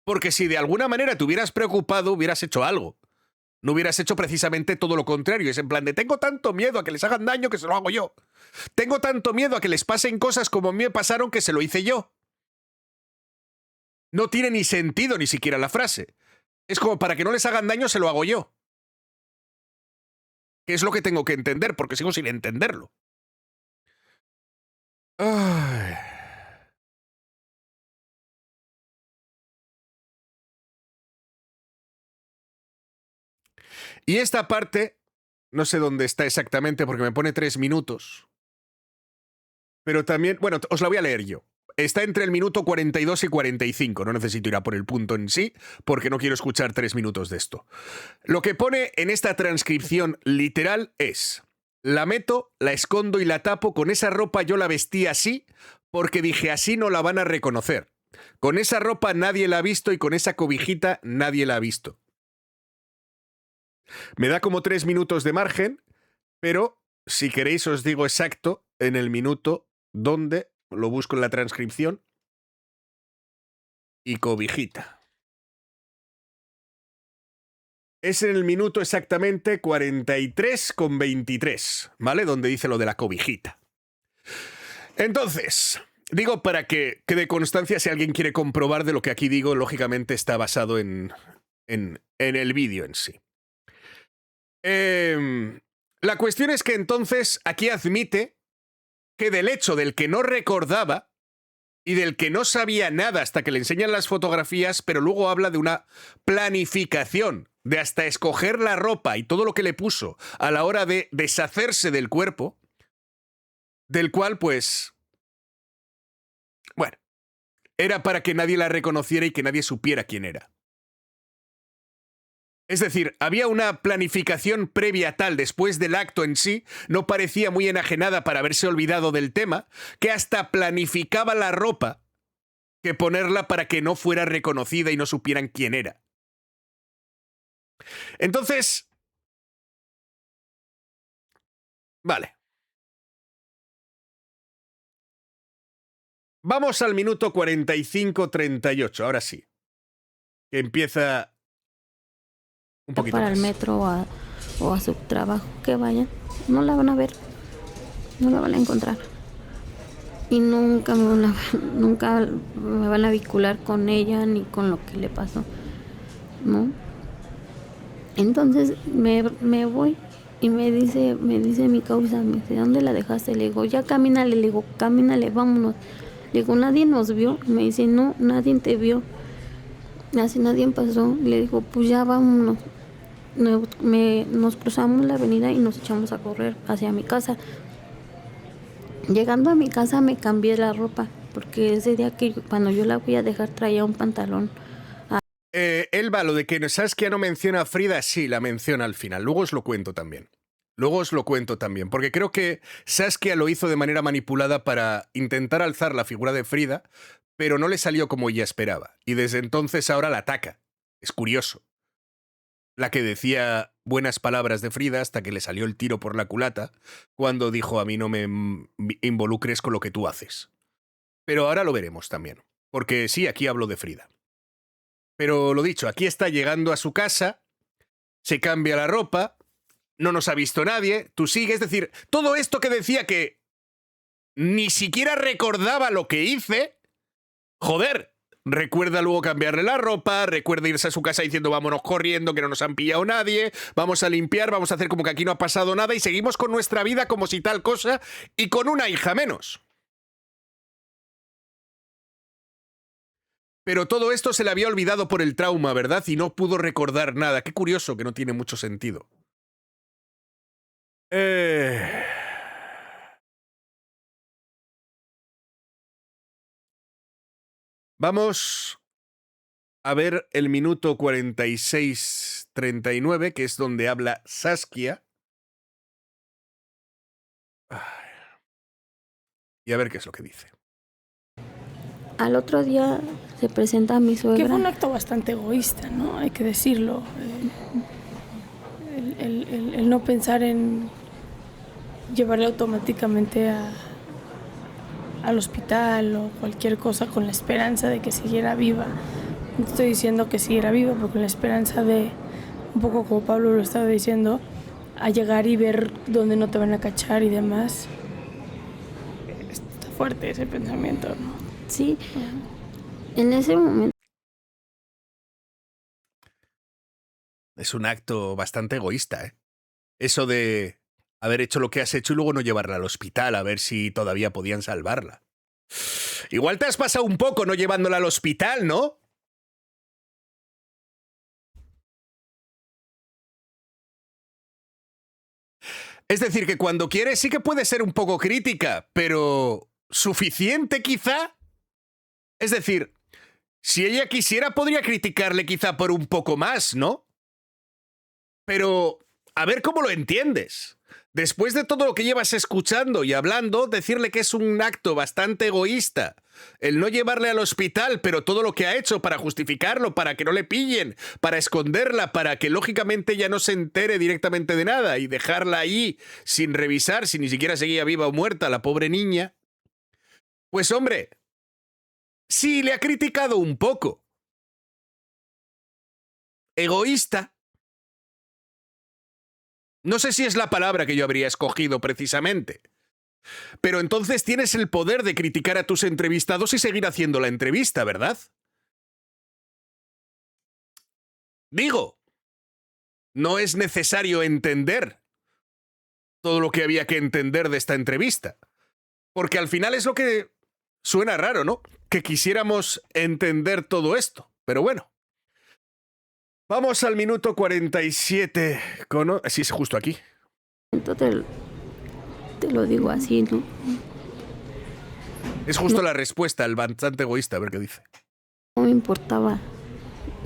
Porque si de alguna manera te hubieras preocupado, hubieras hecho algo. No hubieras hecho precisamente todo lo contrario. Es en plan de, tengo tanto miedo a que les hagan daño que se lo hago yo. Tengo tanto miedo a que les pasen cosas como a mí me pasaron que se lo hice yo. No tiene ni sentido ni siquiera la frase. Es como, para que no les hagan daño se lo hago yo. ¿Qué es lo que tengo que entender? Porque sigo sin entenderlo. Ay. Y esta parte, no sé dónde está exactamente porque me pone 3 minutos. Pero también, bueno, os la voy a leer yo. Está entre el minuto 42 y 45. No necesito ir a por el punto en sí, porque no quiero escuchar 3 minutos de esto. Lo que pone en esta transcripción literal es: la meto, la escondo y la tapo. Con esa ropa yo la vestí así, porque dije, así no la van a reconocer. Con esa ropa nadie la ha visto y con esa cobijita nadie la ha visto. Me da como 3 minutos de margen, pero si queréis os digo exacto en el minuto donde lo busco en la transcripción. Y cobijita. Es en el minuto exactamente 43,23, ¿vale? Donde dice lo de la cobijita. Entonces, digo para que quede constancia si alguien quiere comprobar de lo que aquí digo, lógicamente está basado en el vídeo en sí. La cuestión es que entonces aquí admite que del hecho del que no recordaba y del que no sabía nada hasta que le enseñan las fotografías, pero luego habla de una planificación, de hasta escoger la ropa y todo lo que le puso a la hora de deshacerse del cuerpo, del cual, pues, bueno, era para que nadie la reconociera y que nadie supiera quién era. Es decir, había una planificación previa tal después del acto en sí, no parecía muy enajenada para haberse olvidado del tema, que hasta planificaba la ropa que ponerla para que no fuera reconocida y no supieran quién era. Entonces, vale. Vamos al minuto 45:38, ahora sí. Que empieza un poquito
para el
más.
metro o a su trabajo, que vayan, no la van a ver, no la van a encontrar. Y nunca nunca me van a vincular con ella ni con lo que le pasó, ¿no? Entonces me voy y me dice mi causa, me dice, ¿dónde la dejaste? Le digo, ya camínale, le digo, camínale, vámonos. Le digo, ¿nadie nos vio? Me dice, no, nadie te vio. Así nadie pasó. Le digo, pues ya vámonos. Nos cruzamos la avenida y nos echamos a correr hacia mi casa. Llegando a mi casa me cambié la ropa, porque ese día que cuando yo la fui a dejar traía un pantalón.
Elba, lo de que Saskia no menciona a Frida, sí, la menciona al final. Luego os lo cuento también. Porque creo que Saskia lo hizo de manera manipulada para intentar alzar la figura de Frida, pero no le salió como ella esperaba. Y desde entonces ahora la ataca. Es curioso. La que decía buenas palabras de Frida hasta que le salió el tiro por la culata cuando dijo, a mí no me involucres con lo que tú haces. Pero ahora lo veremos también. Porque sí, aquí hablo de Frida. Pero lo dicho, aquí está llegando a su casa, se cambia la ropa, no nos ha visto nadie, tú sigues, es decir, todo esto que decía que ni siquiera recordaba lo que hice, joder, recuerda luego cambiarle la ropa, recuerda irse a su casa diciendo vámonos corriendo, que no nos han pillado nadie, vamos a limpiar, vamos a hacer como que aquí no ha pasado nada y seguimos con nuestra vida como si tal cosa y con una hija menos. Pero todo esto se le había olvidado por el trauma, ¿verdad? Y no pudo recordar nada. Qué curioso, que no tiene mucho sentido. Vamos a ver el minuto 46:39, que es donde habla Saskia. Y a ver qué es lo que dice.
Al otro día se presenta mi suegra.
Que fue un acto bastante egoísta, ¿no? Hay que decirlo. El no pensar en llevarle automáticamente al hospital o cualquier cosa con la esperanza de que siguiera viva. No estoy diciendo que siguiera viva, pero con la esperanza de, un poco como Pablo lo estaba diciendo, a llegar y ver dónde no te van a cachar y demás. Está fuerte ese pensamiento, ¿no?
Sí, en ese momento.
Es un acto bastante egoísta, ¿eh? Eso de haber hecho lo que has hecho y luego no llevarla al hospital a ver si todavía podían salvarla. Igual te has pasado un poco no llevándola al hospital, ¿no? Es decir, que cuando quieres sí que puede ser un poco crítica, pero ¿suficiente quizá? Es decir, si ella quisiera podría criticarle quizá por un poco más, ¿no? Pero a ver cómo lo entiendes. Después de todo lo que llevas escuchando y hablando, decirle que es un acto bastante egoísta el no llevarle al hospital, pero todo lo que ha hecho para justificarlo, para que no le pillen, para esconderla, para que lógicamente ya no se entere directamente de nada y dejarla ahí sin revisar si ni siquiera seguía viva o muerta la pobre niña. Pues hombre, sí le ha criticado un poco. Egoísta. No sé si es la palabra que yo habría escogido precisamente. Pero entonces tienes el poder de criticar a tus entrevistados y seguir haciendo la entrevista, ¿verdad? Digo, no es necesario entender todo lo que había que entender de esta entrevista. Porque al final es lo que suena raro, ¿no? Que quisiéramos entender todo esto. Pero bueno. Vamos al minuto 47. Sí, es justo aquí.
Entonces te lo digo así, ¿no?
Es justo la respuesta, el bastante egoísta, a ver qué dice.
No me importaba.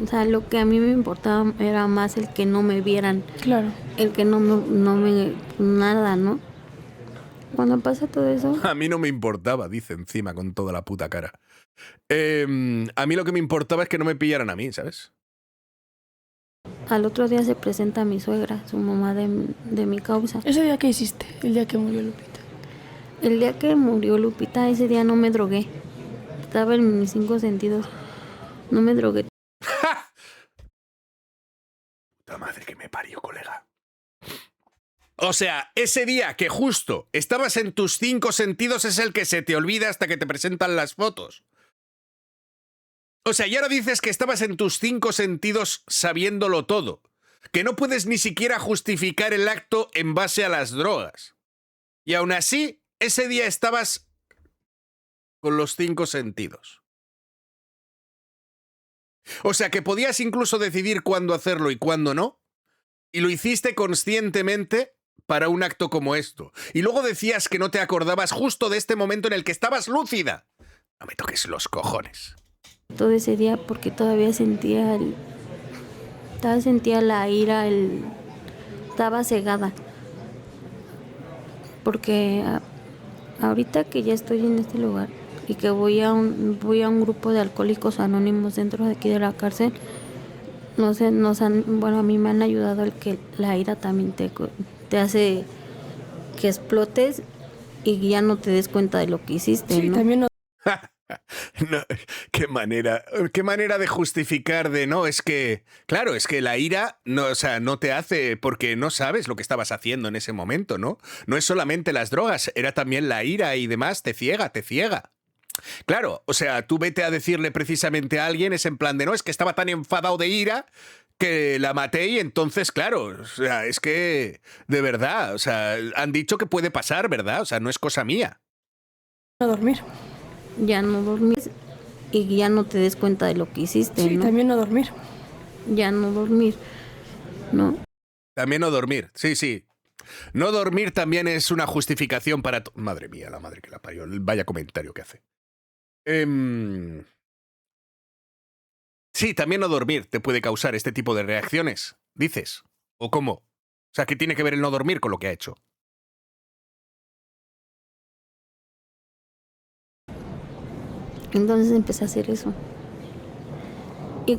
O sea, lo que a mí me importaba era más el que no me vieran.
Claro.
El que no me nada, ¿no? Cuando pasa todo eso.
A mí no me importaba, dice encima con toda la puta cara. A mí lo que me importaba es que no me pillaran a mí, ¿sabes?
Al otro día se presenta mi suegra, su mamá de mi causa.
¿Ese día qué hiciste? El día que murió Lupita.
El día que murió Lupita, ese día no me drogué. Estaba en mis 5 sentidos. No me drogué.
Puta madre que me parió, colega. O sea, ese día que justo estabas en tus 5 sentidos es el que se te olvida hasta que te presentan las fotos. O sea, y ahora dices que estabas en tus 5 sentidos sabiéndolo todo. Que no puedes ni siquiera justificar el acto en base a las drogas. Y aún así, ese día estabas con los 5 sentidos. O sea, que podías incluso decidir cuándo hacerlo y cuándo no. Y lo hiciste conscientemente para un acto como esto. Y luego decías que no te acordabas justo de este momento en el que estabas lúcida. No me toques los cojones.
Todo ese día porque todavía sentía la ira, estaba cegada. Porque ahorita que ya estoy en este lugar y que voy a un grupo de alcohólicos anónimos dentro de aquí de la cárcel, no sé, a mí me han ayudado el que la ira también te hace que explotes y ya no te des cuenta de lo que hiciste,
Sí,
¿no?
también
No, qué manera de justificar de no, es que, claro, es que la ira no, o sea, no te hace porque no sabes lo que estabas haciendo en ese momento, ¿no? No es solamente las drogas, era también la ira y demás, te ciega. Claro, o sea, tú vete a decirle precisamente a alguien, es en plan de no, es que estaba tan enfadado de ira que la maté y entonces, claro, o sea, es que, de verdad, o sea, han dicho que puede pasar, ¿verdad? O sea, no es cosa mía.
a dormir.
Ya no dormir y ya no te des cuenta de lo que hiciste,
Sí,
¿no?
también no dormir.
Ya no dormir, ¿no?
También no dormir, sí. No dormir también es una justificación para... Madre mía, la madre que la parió, vaya comentario que hace. Sí, también no dormir te puede causar este tipo de reacciones, dices. ¿O cómo? O sea, ¿qué tiene que ver el no dormir con lo que ha hecho?
Entonces empecé a hacer eso. Y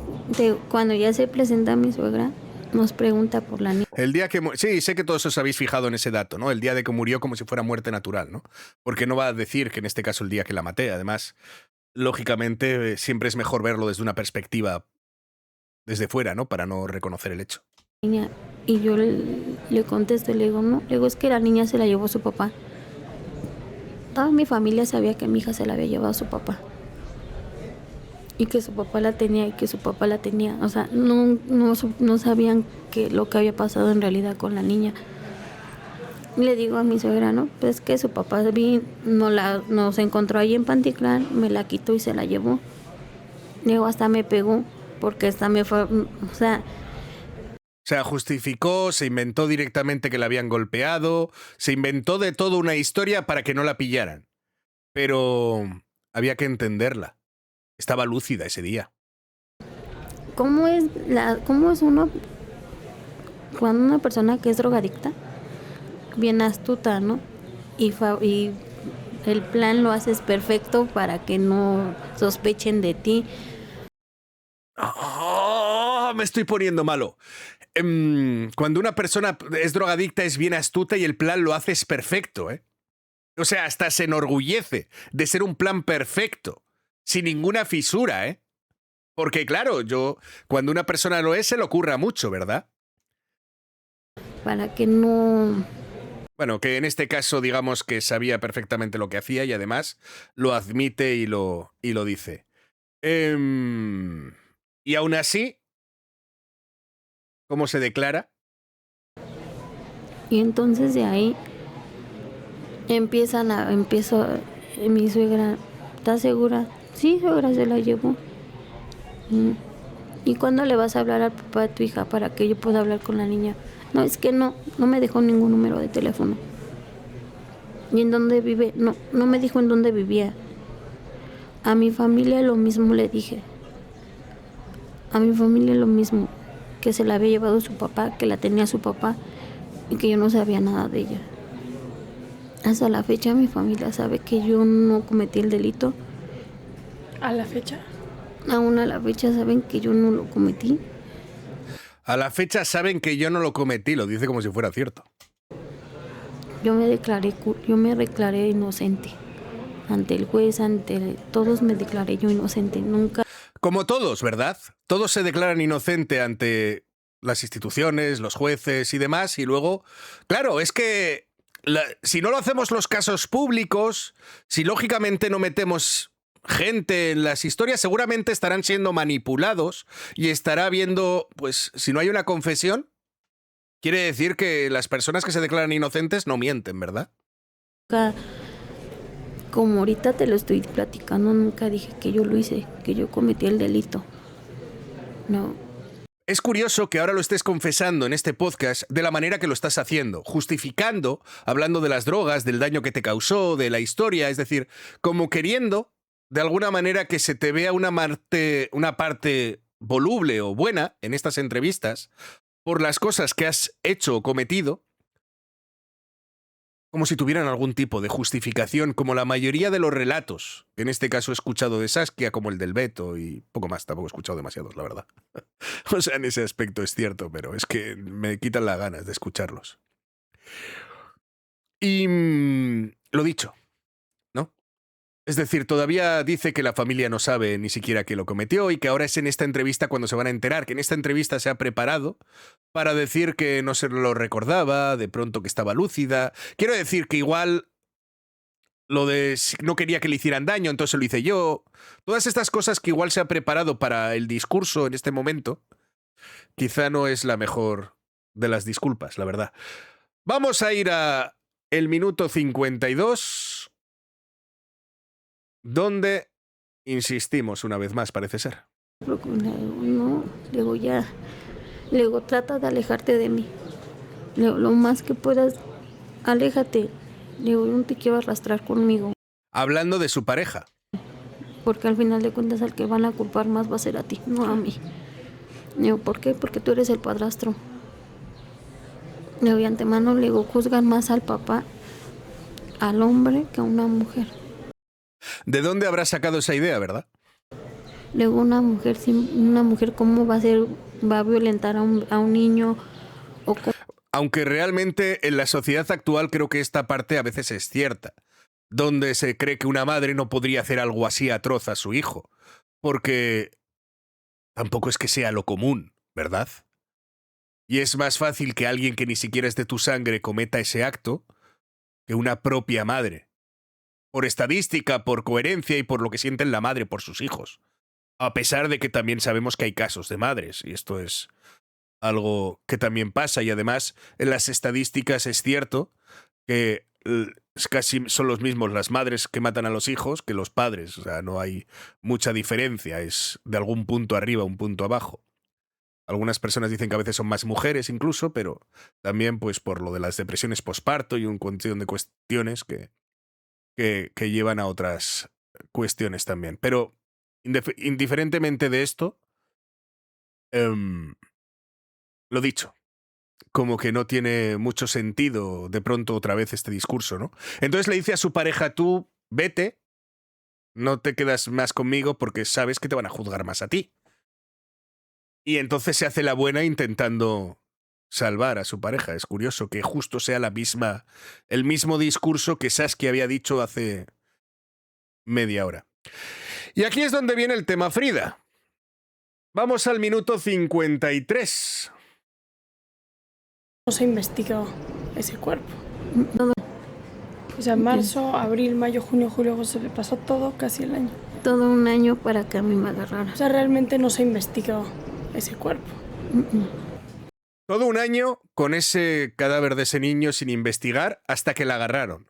cuando ya se presenta mi suegra, nos pregunta por la niña.
El día que... Sí, sé que todos os habéis fijado en ese dato, ¿no? El día de que murió como si fuera muerte natural, ¿no? Porque no va a decir que en este caso el día que la maté. Además, lógicamente, siempre es mejor verlo desde una perspectiva desde fuera, ¿no? Para no reconocer el hecho.
Y yo le contesto y le digo, no, le digo, es que la niña se la llevó su papá. Toda mi familia sabía que mi hija se la había llevado a su papá. Y que su papá la tenía y que su papá la tenía. O sea, no sabían lo que había pasado en realidad con la niña. Y le digo a mi suegra, ¿no? Pues que su papá nos encontró ahí en Pantitlán, me la quitó y se la llevó. Luego hasta me pegó, porque hasta me fue, o sea,
justificó, se inventó directamente que la habían golpeado, se inventó de todo una historia para que no la pillaran. Pero había que entenderla. Estaba lúcida ese día.
¿Cómo es uno cuando una persona que es drogadicta, bien astuta, ¿no? Y el plan lo haces perfecto para que no sospechen de ti.
Oh, me estoy poniendo malo. Cuando una persona es drogadicta es bien astuta y el plan lo haces perfecto, ¿eh? O sea, hasta se enorgullece de ser un plan perfecto, sin ninguna fisura, ¿eh? Porque claro, cuando una persona lo es, se le ocurra mucho, ¿verdad?
Para que no...
Bueno, que en este caso digamos que sabía perfectamente lo que hacía y además lo admite y lo dice. Y aún así, ¿cómo se declara?
Y entonces de ahí empiezo, mi suegra, ¿estás segura? Sí, suegra, se la llevó. ¿Y cuándo le vas a hablar al papá de tu hija para que yo pueda hablar con la niña? No, es que no me dejó ningún número de teléfono. ¿Y en dónde vive? No me dijo en dónde vivía. A mi familia lo mismo le dije. A mi familia lo mismo, que se la había llevado su papá, que la tenía su papá y que yo no sabía nada de ella. Hasta la fecha mi familia sabe que yo no cometí el delito.
¿A la fecha?
Aún a la fecha saben que yo no lo cometí.
A la fecha saben que yo no lo cometí, lo dice como si fuera cierto.
Yo me declaré inocente. Ante el juez, todos me declaré yo inocente. Nunca...
Como todos, ¿verdad? Todos se declaran inocente ante las instituciones, los jueces y demás, y luego, claro, es que si no lo hacemos los casos públicos, si lógicamente no metemos gente en las historias, seguramente estarán siendo manipulados y estará viendo, pues, si no hay una confesión, quiere decir que las personas que se declaran inocentes no mienten, ¿verdad?
Como ahorita te lo estoy platicando, nunca dije que yo lo hice, que yo cometí el delito. No.
Es curioso que ahora lo estés confesando en este podcast de la manera que lo estás haciendo, justificando, hablando de las drogas, del daño que te causó, de la historia, es decir, como queriendo, de alguna manera, que se te vea una parte voluble o buena en estas entrevistas por las cosas que has hecho o cometido, como si tuvieran algún tipo de justificación, como la mayoría de los relatos que en este caso he escuchado de Saskia, como el del Beto y poco más, tampoco he escuchado demasiados, la verdad. O sea, en ese aspecto es cierto, pero es que me quitan las ganas de escucharlos. Y lo dicho, ¿no? Es decir, todavía dice que la familia no sabe ni siquiera que lo cometió y que ahora es en esta entrevista cuando se van a enterar, que en esta entrevista se ha preparado para decir que no se lo recordaba, de pronto que estaba lúcida. Quiero decir que igual lo de no quería que le hicieran daño, entonces lo hice yo. Todas estas cosas que igual se ha preparado para el discurso en este momento, quizá no es la mejor de las disculpas, la verdad. Vamos a ir a el minuto 52, donde insistimos una vez más, parece ser.
No, le digo, trata de alejarte de mí. Le digo, lo más que puedas, aléjate. Le digo, yo no te quiero arrastrar conmigo.
Hablando de su pareja.
porque al final de cuentas al que van a culpar más va a ser a ti, no a mí. Digo, ¿por qué? Porque tú eres el padrastro. De antemano le digo, juzgan más al papá, al hombre, que a una mujer.
¿De dónde habrás sacado esa idea, verdad?
Luego una mujer ¿cómo va a violentar a un niño?
Aunque realmente en la sociedad actual creo que esta parte a veces es cierta, donde se cree que una madre no podría hacer algo así atroz a su hijo, porque tampoco es que sea lo común, ¿verdad? Y es más fácil que alguien que ni siquiera es de tu sangre cometa ese acto que una propia madre. Por estadística, por coherencia y por lo que sienten la madre por sus hijos. A pesar de que también sabemos que hay casos de madres, y esto es algo que también pasa, y además en las estadísticas es cierto que casi son los mismos las madres que matan a los hijos que los padres, o sea, no hay mucha diferencia, es de algún punto arriba, un punto abajo. Algunas personas dicen que a veces son más mujeres incluso, pero también pues por lo de las depresiones posparto y un montón de cuestiones que llevan a otras cuestiones también. Pero indiferentemente de esto, lo dicho, como que no tiene mucho sentido de pronto otra vez este discurso, ¿no? Entonces le dice a su pareja, tú vete, no te quedas más conmigo porque sabes que te van a juzgar más a ti. Y entonces se hace la buena intentando salvar a su pareja. Es curioso que justo sea el mismo discurso que Saskia había dicho hace media hora. Y aquí es donde viene el tema Frida. Vamos al minuto 53.
No se investigó ese cuerpo. O sea, marzo, abril, mayo, junio, julio, agosto, se le pasó todo casi el año.
Todo un año para que a mí me agarraran.
O sea, realmente no se investigó ese cuerpo.
Todo un año con ese cadáver de ese niño sin investigar hasta que la agarraron.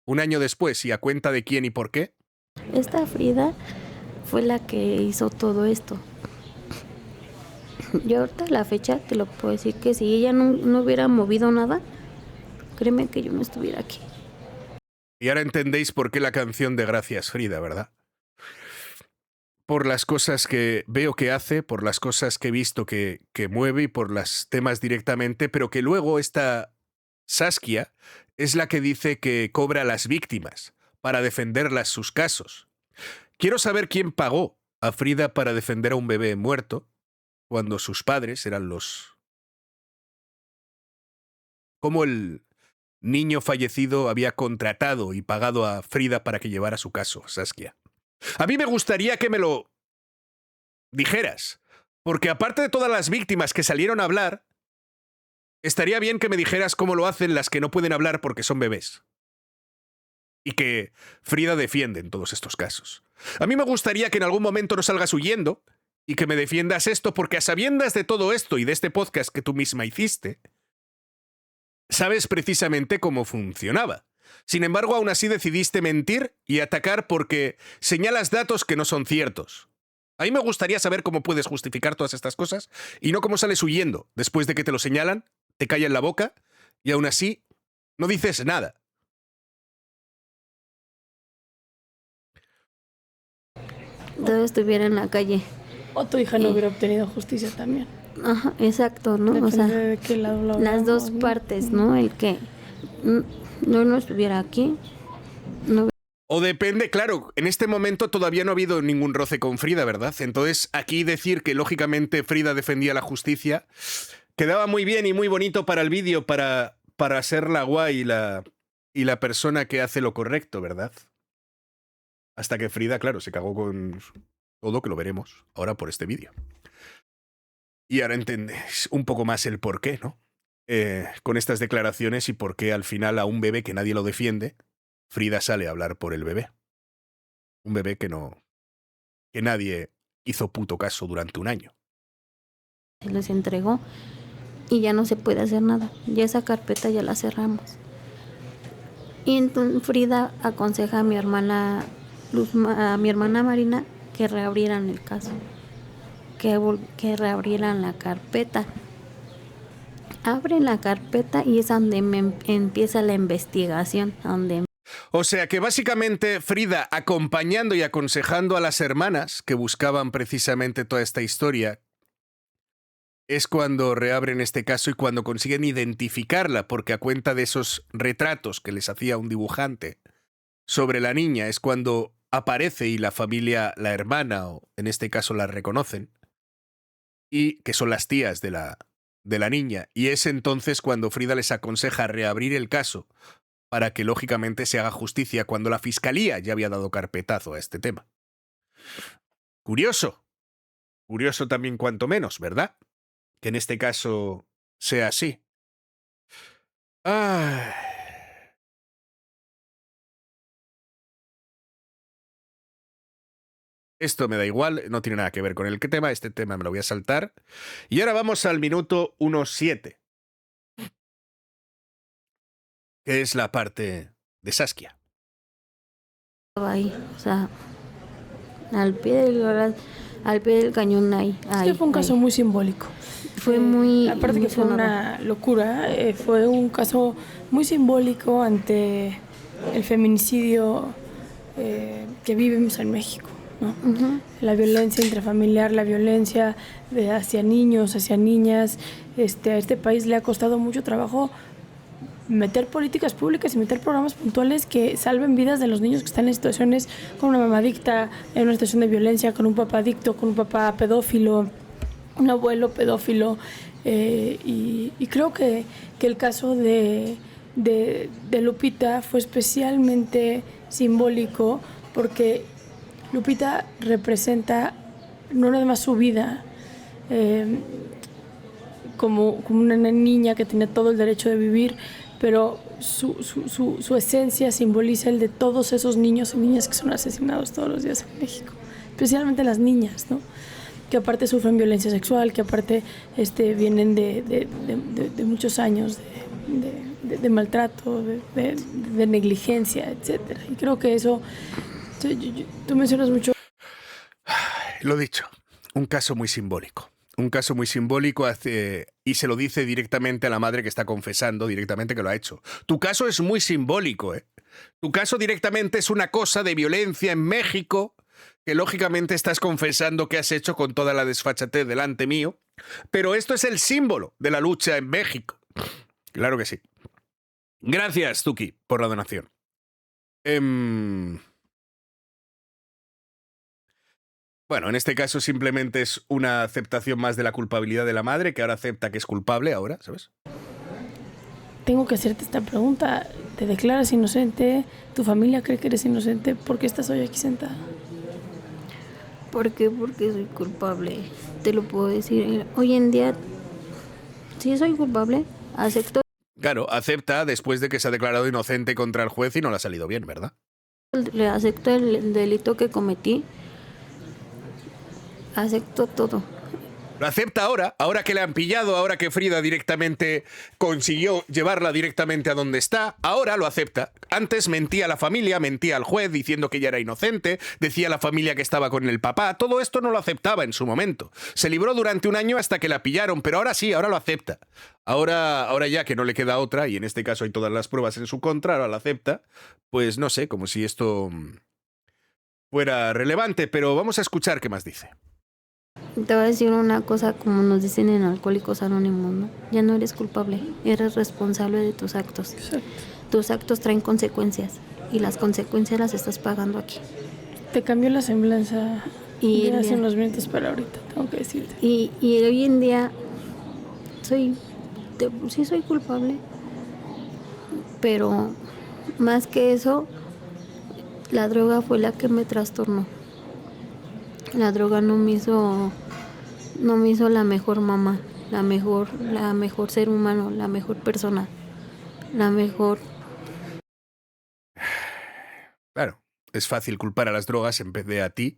Un año después, ¿y a cuenta de quién y por qué?
Esta Frida fue la que hizo todo esto. Yo ahorita a la fecha te lo puedo decir que si ella no hubiera movido nada, créeme que yo no estuviera aquí.
Y ahora entendéis por qué la canción de Gracias Frida, ¿verdad? Por las cosas que veo que hace, por las cosas que he visto que mueve y por los temas directamente, pero que luego esta Saskia es la que dice que cobra a las víctimas para defenderlas sus casos. Quiero saber quién pagó a Frida para defender a un bebé muerto cuando sus padres eran los... Cómo el niño fallecido había contratado y pagado a Frida para que llevara su caso, Saskia. A mí me gustaría que me lo dijeras, porque aparte de todas las víctimas que salieron a hablar, estaría bien que me dijeras cómo lo hacen las que no pueden hablar porque son bebés. Y que Frida defiende en todos estos casos. A mí me gustaría que en algún momento no salgas huyendo y que me defiendas esto, porque a sabiendas de todo esto y de este podcast que tú misma hiciste, sabes precisamente cómo funcionaba. Sin embargo, aún así decidiste mentir y atacar porque señalas datos que no son ciertos. A mí me gustaría saber cómo puedes justificar todas estas cosas y no cómo sales huyendo después de que te lo señalan, te callan la boca y aún así no dices nada.
Todo estuviera en la calle.
O tu hija no hubiera obtenido justicia también.
Ajá, exacto, ¿no?
Depende
o sea,
de qué lado lo
las
veamos,
dos
¿no?
partes, ¿no? El que no estuviera aquí, no.
O depende, claro, en este momento todavía no ha habido ningún roce con Frida, ¿verdad? Entonces aquí decir que lógicamente Frida defendía la justicia quedaba muy bien y muy bonito para el vídeo, para ser la guay y la persona que hace lo correcto, ¿verdad? Hasta que Frida, claro, se cagó con todo, que lo veremos ahora por este vídeo. Y ahora entendéis un poco más el porqué, ¿no? Con estas declaraciones y por qué al final a un bebé que nadie lo defiende, Frida sale a hablar por el bebé. Un bebé que nadie hizo puto caso durante un año.
Se les entregó y ya no se puede hacer nada. Ya esa carpeta ya la cerramos. Y entonces Frida aconseja a mi hermana Marina que reabrieran el caso, que reabrieran la carpeta. Abren la carpeta y es donde empieza la investigación.
O sea que básicamente Frida, acompañando y aconsejando a las hermanas que buscaban precisamente toda esta historia, es cuando reabren este caso y cuando consiguen identificarla, porque a cuenta de esos retratos que les hacía un dibujante sobre la niña, es cuando aparece y la familia, la hermana, o en este caso la reconocen, y que son las tías de la niña. Y es entonces cuando Frida les aconseja reabrir el caso para que lógicamente se haga justicia, cuando la fiscalía ya había dado carpetazo a este tema. Curioso. Curioso también cuanto menos, ¿verdad? Que en este caso sea así. Ay. Esto me da igual, no tiene nada que ver con el tema, este tema me lo voy a saltar. Y ahora vamos al minuto 1:07, que es la parte de Saskia.
Estaba ahí, o sea, al pie del cañón ahí.
Es que fue un caso muy simbólico.
Fue muy...
Aparte
muy
que fue
sonoro.
una locura, fue un caso muy simbólico ante el feminicidio que vivimos en México, ¿no?
Ujú.
La violencia intrafamiliar, la violencia hacia niños, hacia niñas. A este país le ha costado mucho trabajo meter políticas públicas y meter programas puntuales que salven vidas de los niños que están en situaciones con una mamá adicta, en una situación de violencia, con un papá adicto, con un papá pedófilo, un abuelo pedófilo. Y creo que el caso de Lupita fue especialmente simbólico porque Lupita representa no nada más su vida como una niña que tiene todo el derecho de vivir, pero su esencia simboliza el de todos esos niños y niñas que son asesinados todos los días en México, especialmente las niñas, ¿no? Que aparte sufren violencia sexual, que aparte vienen de muchos años de maltrato, de negligencia, etcétera. Y creo que eso, tú mencionas mucho.
Lo dicho, un caso muy simbólico. Un caso muy simbólico y se lo dice directamente a la madre que está confesando directamente que lo ha hecho. Tu caso es muy simbólico, ¿eh? Tu caso directamente es una cosa de violencia en México que lógicamente estás confesando que has hecho con toda la desfachatez delante mío, pero esto es el símbolo de la lucha en México. Claro que sí. Gracias, Tuki, por la donación. Bueno, en este caso simplemente es una aceptación más de la culpabilidad de la madre, que ahora acepta que es culpable ahora, ¿sabes?
Tengo que hacerte esta pregunta. ¿Te declaras inocente? ¿Tu familia cree que eres inocente? ¿Por qué estás hoy aquí sentada?
¿Por qué? Porque soy culpable. Te lo puedo decir. Hoy en día, sí soy culpable. Acepto.
Claro, acepta después de que se ha declarado inocente contra el juez y no le ha salido bien, ¿verdad?
Acepto el delito que cometí. Acepto todo.
Lo acepta ahora que le han pillado, ahora que Frida directamente consiguió llevarla directamente a donde está, ahora lo acepta. Antes mentía a la familia, mentía al juez diciendo que ella era inocente, decía a la familia que estaba con el papá, todo esto no lo aceptaba en su momento. Se libró durante un año hasta que la pillaron, pero ahora sí, ahora lo acepta. Ahora ya que no le queda otra, y en este caso hay todas las pruebas en su contra, ahora lo acepta, pues no sé, como si esto fuera relevante, pero vamos a escuchar qué más dice.
Te voy a decir una cosa, como nos dicen en Alcohólicos Anónimos, ¿no? Ya no eres culpable, eres responsable de tus actos.
Exacto.
Tus actos traen consecuencias y las consecuencias las estás pagando aquí.
Te cambió la semblanza
Y
de hace unos minutos para ahorita, tengo que decirte.
Y hoy en día sí soy culpable, pero más que eso, la droga fue la que me trastornó. La droga no me hizo la mejor mamá, la mejor ser humano, la mejor persona, la mejor.
Claro, es fácil culpar a las drogas en vez de a ti,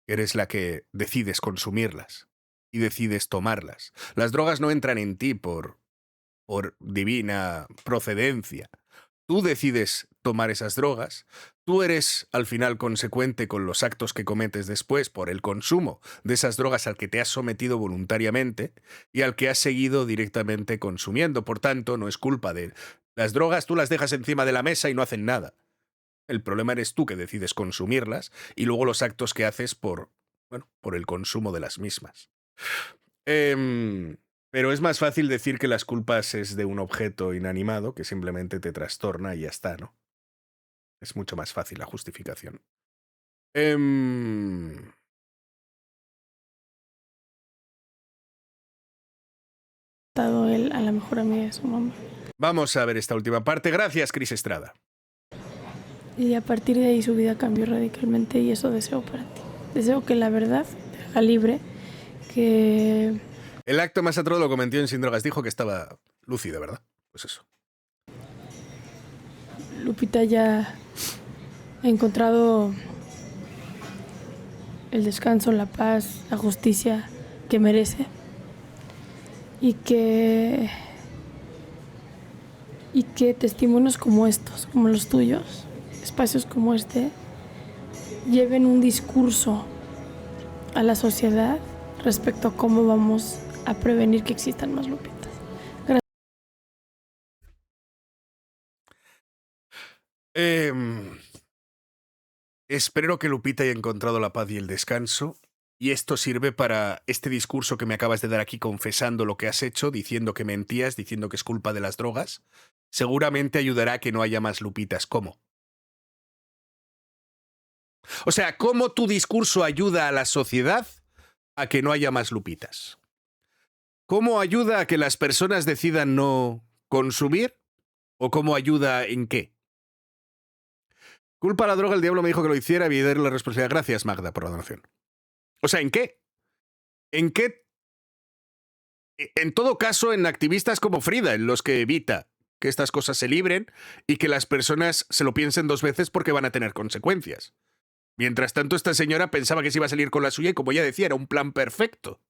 que eres la que decides consumirlas y decides tomarlas. Las drogas no entran en ti por divina procedencia. Tú decides tomar esas drogas, tú eres al final consecuente con los actos que cometes después por el consumo de esas drogas al que te has sometido voluntariamente y al que has seguido directamente consumiendo. Por tanto, no es culpa de las drogas, tú las dejas encima de la mesa y no hacen nada. El problema eres tú que decides consumirlas y luego los actos que haces por, bueno, por el consumo de las mismas. Pero es más fácil decir que las culpas es de un objeto inanimado que simplemente te trastorna y ya está, ¿no? Es mucho más fácil la justificación.
Él a la mejor amiga de su mamá.
Vamos a ver esta última parte. Gracias, Cris Estrada.
Y a partir de ahí su vida cambió radicalmente y eso deseo para ti. Deseo que la verdad te haga libre, que...
El acto más atroz lo comentó en Sin Drogas. Dijo que estaba lúcida, ¿verdad? Pues eso.
Lupita ya ha encontrado el descanso, la paz, la justicia que merece y que testimonios como estos, como los tuyos, espacios como este, lleven un discurso a la sociedad respecto a cómo vamos a prevenir que existan más Lupitas.
Espero que Lupita haya encontrado la paz y el descanso. Y esto sirve para este discurso que me acabas de dar aquí confesando lo que has hecho, diciendo que mentías, diciendo que es culpa de las drogas. Seguramente ayudará a que no haya más Lupitas. ¿Cómo? O sea, ¿cómo tu discurso ayuda a la sociedad a que no haya más Lupitas? ¿Cómo ayuda a que las personas decidan no consumir? ¿O cómo ayuda en qué? Culpa a la droga, el diablo me dijo que lo hiciera y darle la responsabilidad. Gracias, Magda, por la donación. O sea, ¿en qué? ¿En qué? En todo caso, en activistas como Frida, en los que evita que estas cosas se libren y que las personas se lo piensen dos veces porque van a tener consecuencias. Mientras tanto, esta señora pensaba que se iba a salir con la suya y, como ya decía, era un plan perfecto.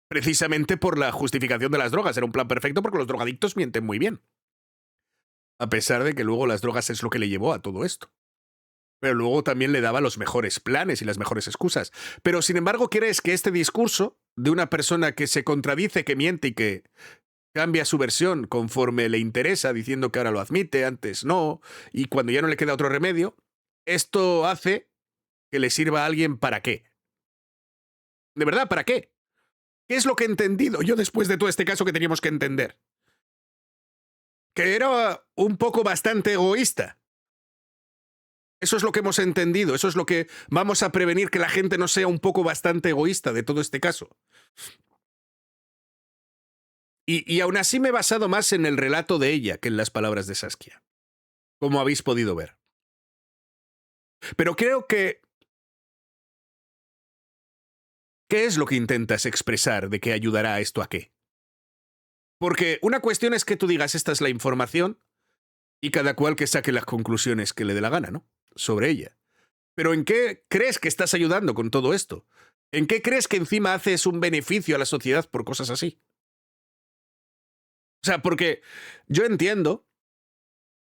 Precisamente por la justificación de las drogas. Era un plan perfecto porque los drogadictos mienten muy bien. A pesar de que luego las drogas es lo que le llevó a todo esto. Pero luego también le daba los mejores planes y las mejores excusas. Pero, sin embargo, ¿crees que este discurso de una persona que se contradice, que miente y que cambia su versión conforme le interesa, diciendo que ahora lo admite, antes no, y cuando ya no le queda otro remedio, esto hace que le sirva a alguien para qué? ¿De verdad, para qué? ¿Qué es lo que he entendido yo después de todo este caso que teníamos que entender? Que era un poco bastante egoísta. Eso es lo que hemos entendido, eso es lo que vamos a prevenir, que la gente no sea un poco bastante egoísta de todo este caso. Y aún así me he basado más en el relato de ella que en las palabras de Saskia, como habéis podido ver. Pero creo que... ¿Qué es lo que intentas expresar de que ayudará a esto a qué? Porque una cuestión es que tú digas esta es la información y cada cual que saque las conclusiones que le dé la gana, ¿no? Sobre ella. Pero ¿en qué crees que estás ayudando con todo esto? ¿En qué crees que encima haces un beneficio a la sociedad por cosas así? O sea, porque yo entiendo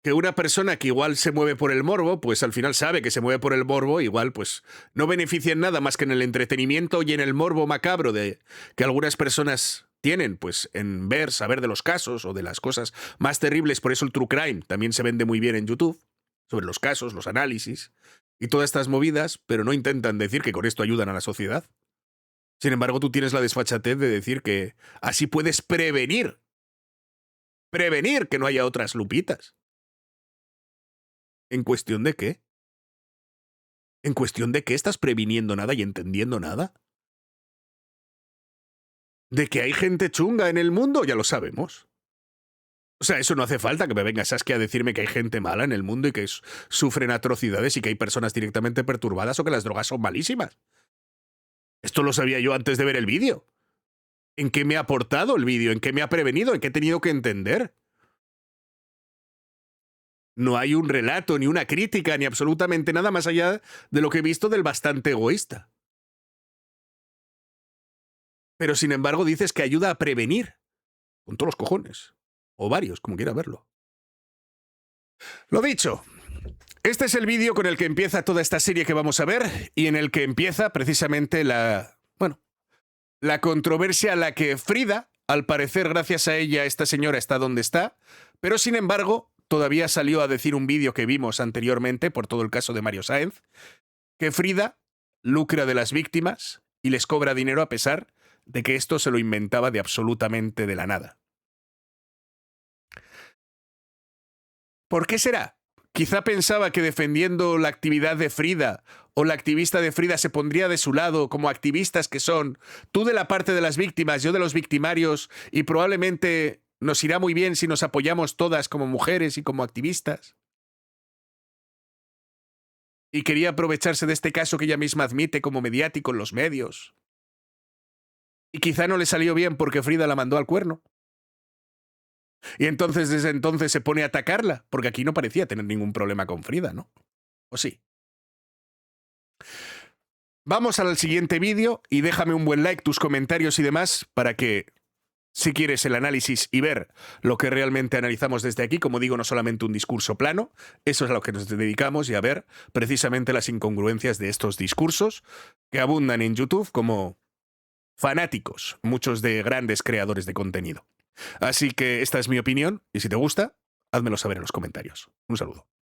que una persona que igual se mueve por el morbo, pues al final sabe que se mueve por el morbo, igual pues no beneficia en nada más que en el entretenimiento y en el morbo macabro de que algunas personas tienen, pues en ver, saber de los casos o de las cosas más terribles. Por eso el true crime también se vende muy bien en YouTube, sobre los casos, los análisis y todas estas movidas, pero no intentan decir que con esto ayudan a la sociedad. Sin embargo, tú tienes la desfachatez de decir que así puedes prevenir que no haya otras Lupitas. ¿En cuestión de qué? ¿En cuestión de qué estás previniendo nada y entendiendo nada? ¿De que hay gente chunga en el mundo? Ya lo sabemos. O sea, eso no hace falta que me venga Saskia a decirme que hay gente mala en el mundo y que sufren atrocidades y que hay personas directamente perturbadas o que las drogas son malísimas. Esto lo sabía yo antes de ver el vídeo. ¿En qué me ha aportado el vídeo? ¿En qué me ha prevenido? ¿En qué he tenido que entender? No hay un relato, ni una crítica, ni absolutamente nada más allá de lo que he visto del bastante egoísta. Pero sin embargo dices que ayuda a prevenir. Con todos los cojones. O varios, como quiera verlo. Lo dicho. Este es el vídeo con el que empieza toda esta serie que vamos a ver y en el que empieza precisamente la controversia a la que Frida, al parecer gracias a ella esta señora está donde está, pero sin embargo todavía salió a decir un vídeo que vimos anteriormente por todo el caso de Mario Sáenz, que Frida lucra de las víctimas y les cobra dinero a pesar de que esto se lo inventaba de absolutamente de la nada. ¿Por qué será? Quizá pensaba que defendiendo la actividad de Frida o la activista de Frida se pondría de su lado como activistas que son, tú de la parte de las víctimas, yo de los victimarios, y probablemente nos irá muy bien si nos apoyamos todas como mujeres y como activistas. Y quería aprovecharse de este caso que ella misma admite como mediático en los medios. Y quizá no le salió bien porque Frida la mandó al cuerno. Y entonces desde entonces se pone a atacarla, porque aquí no parecía tener ningún problema con Frida, ¿no? ¿O sí? Vamos al siguiente vídeo y déjame un buen like, tus comentarios y demás para que, si quieres el análisis y ver lo que realmente analizamos desde aquí, como digo, no solamente un discurso plano, eso es a lo que nos dedicamos y a ver precisamente las incongruencias de estos discursos que abundan en YouTube como fanáticos, muchos de grandes creadores de contenido. Así que esta es mi opinión y si te gusta, házmelo saber en los comentarios. Un saludo.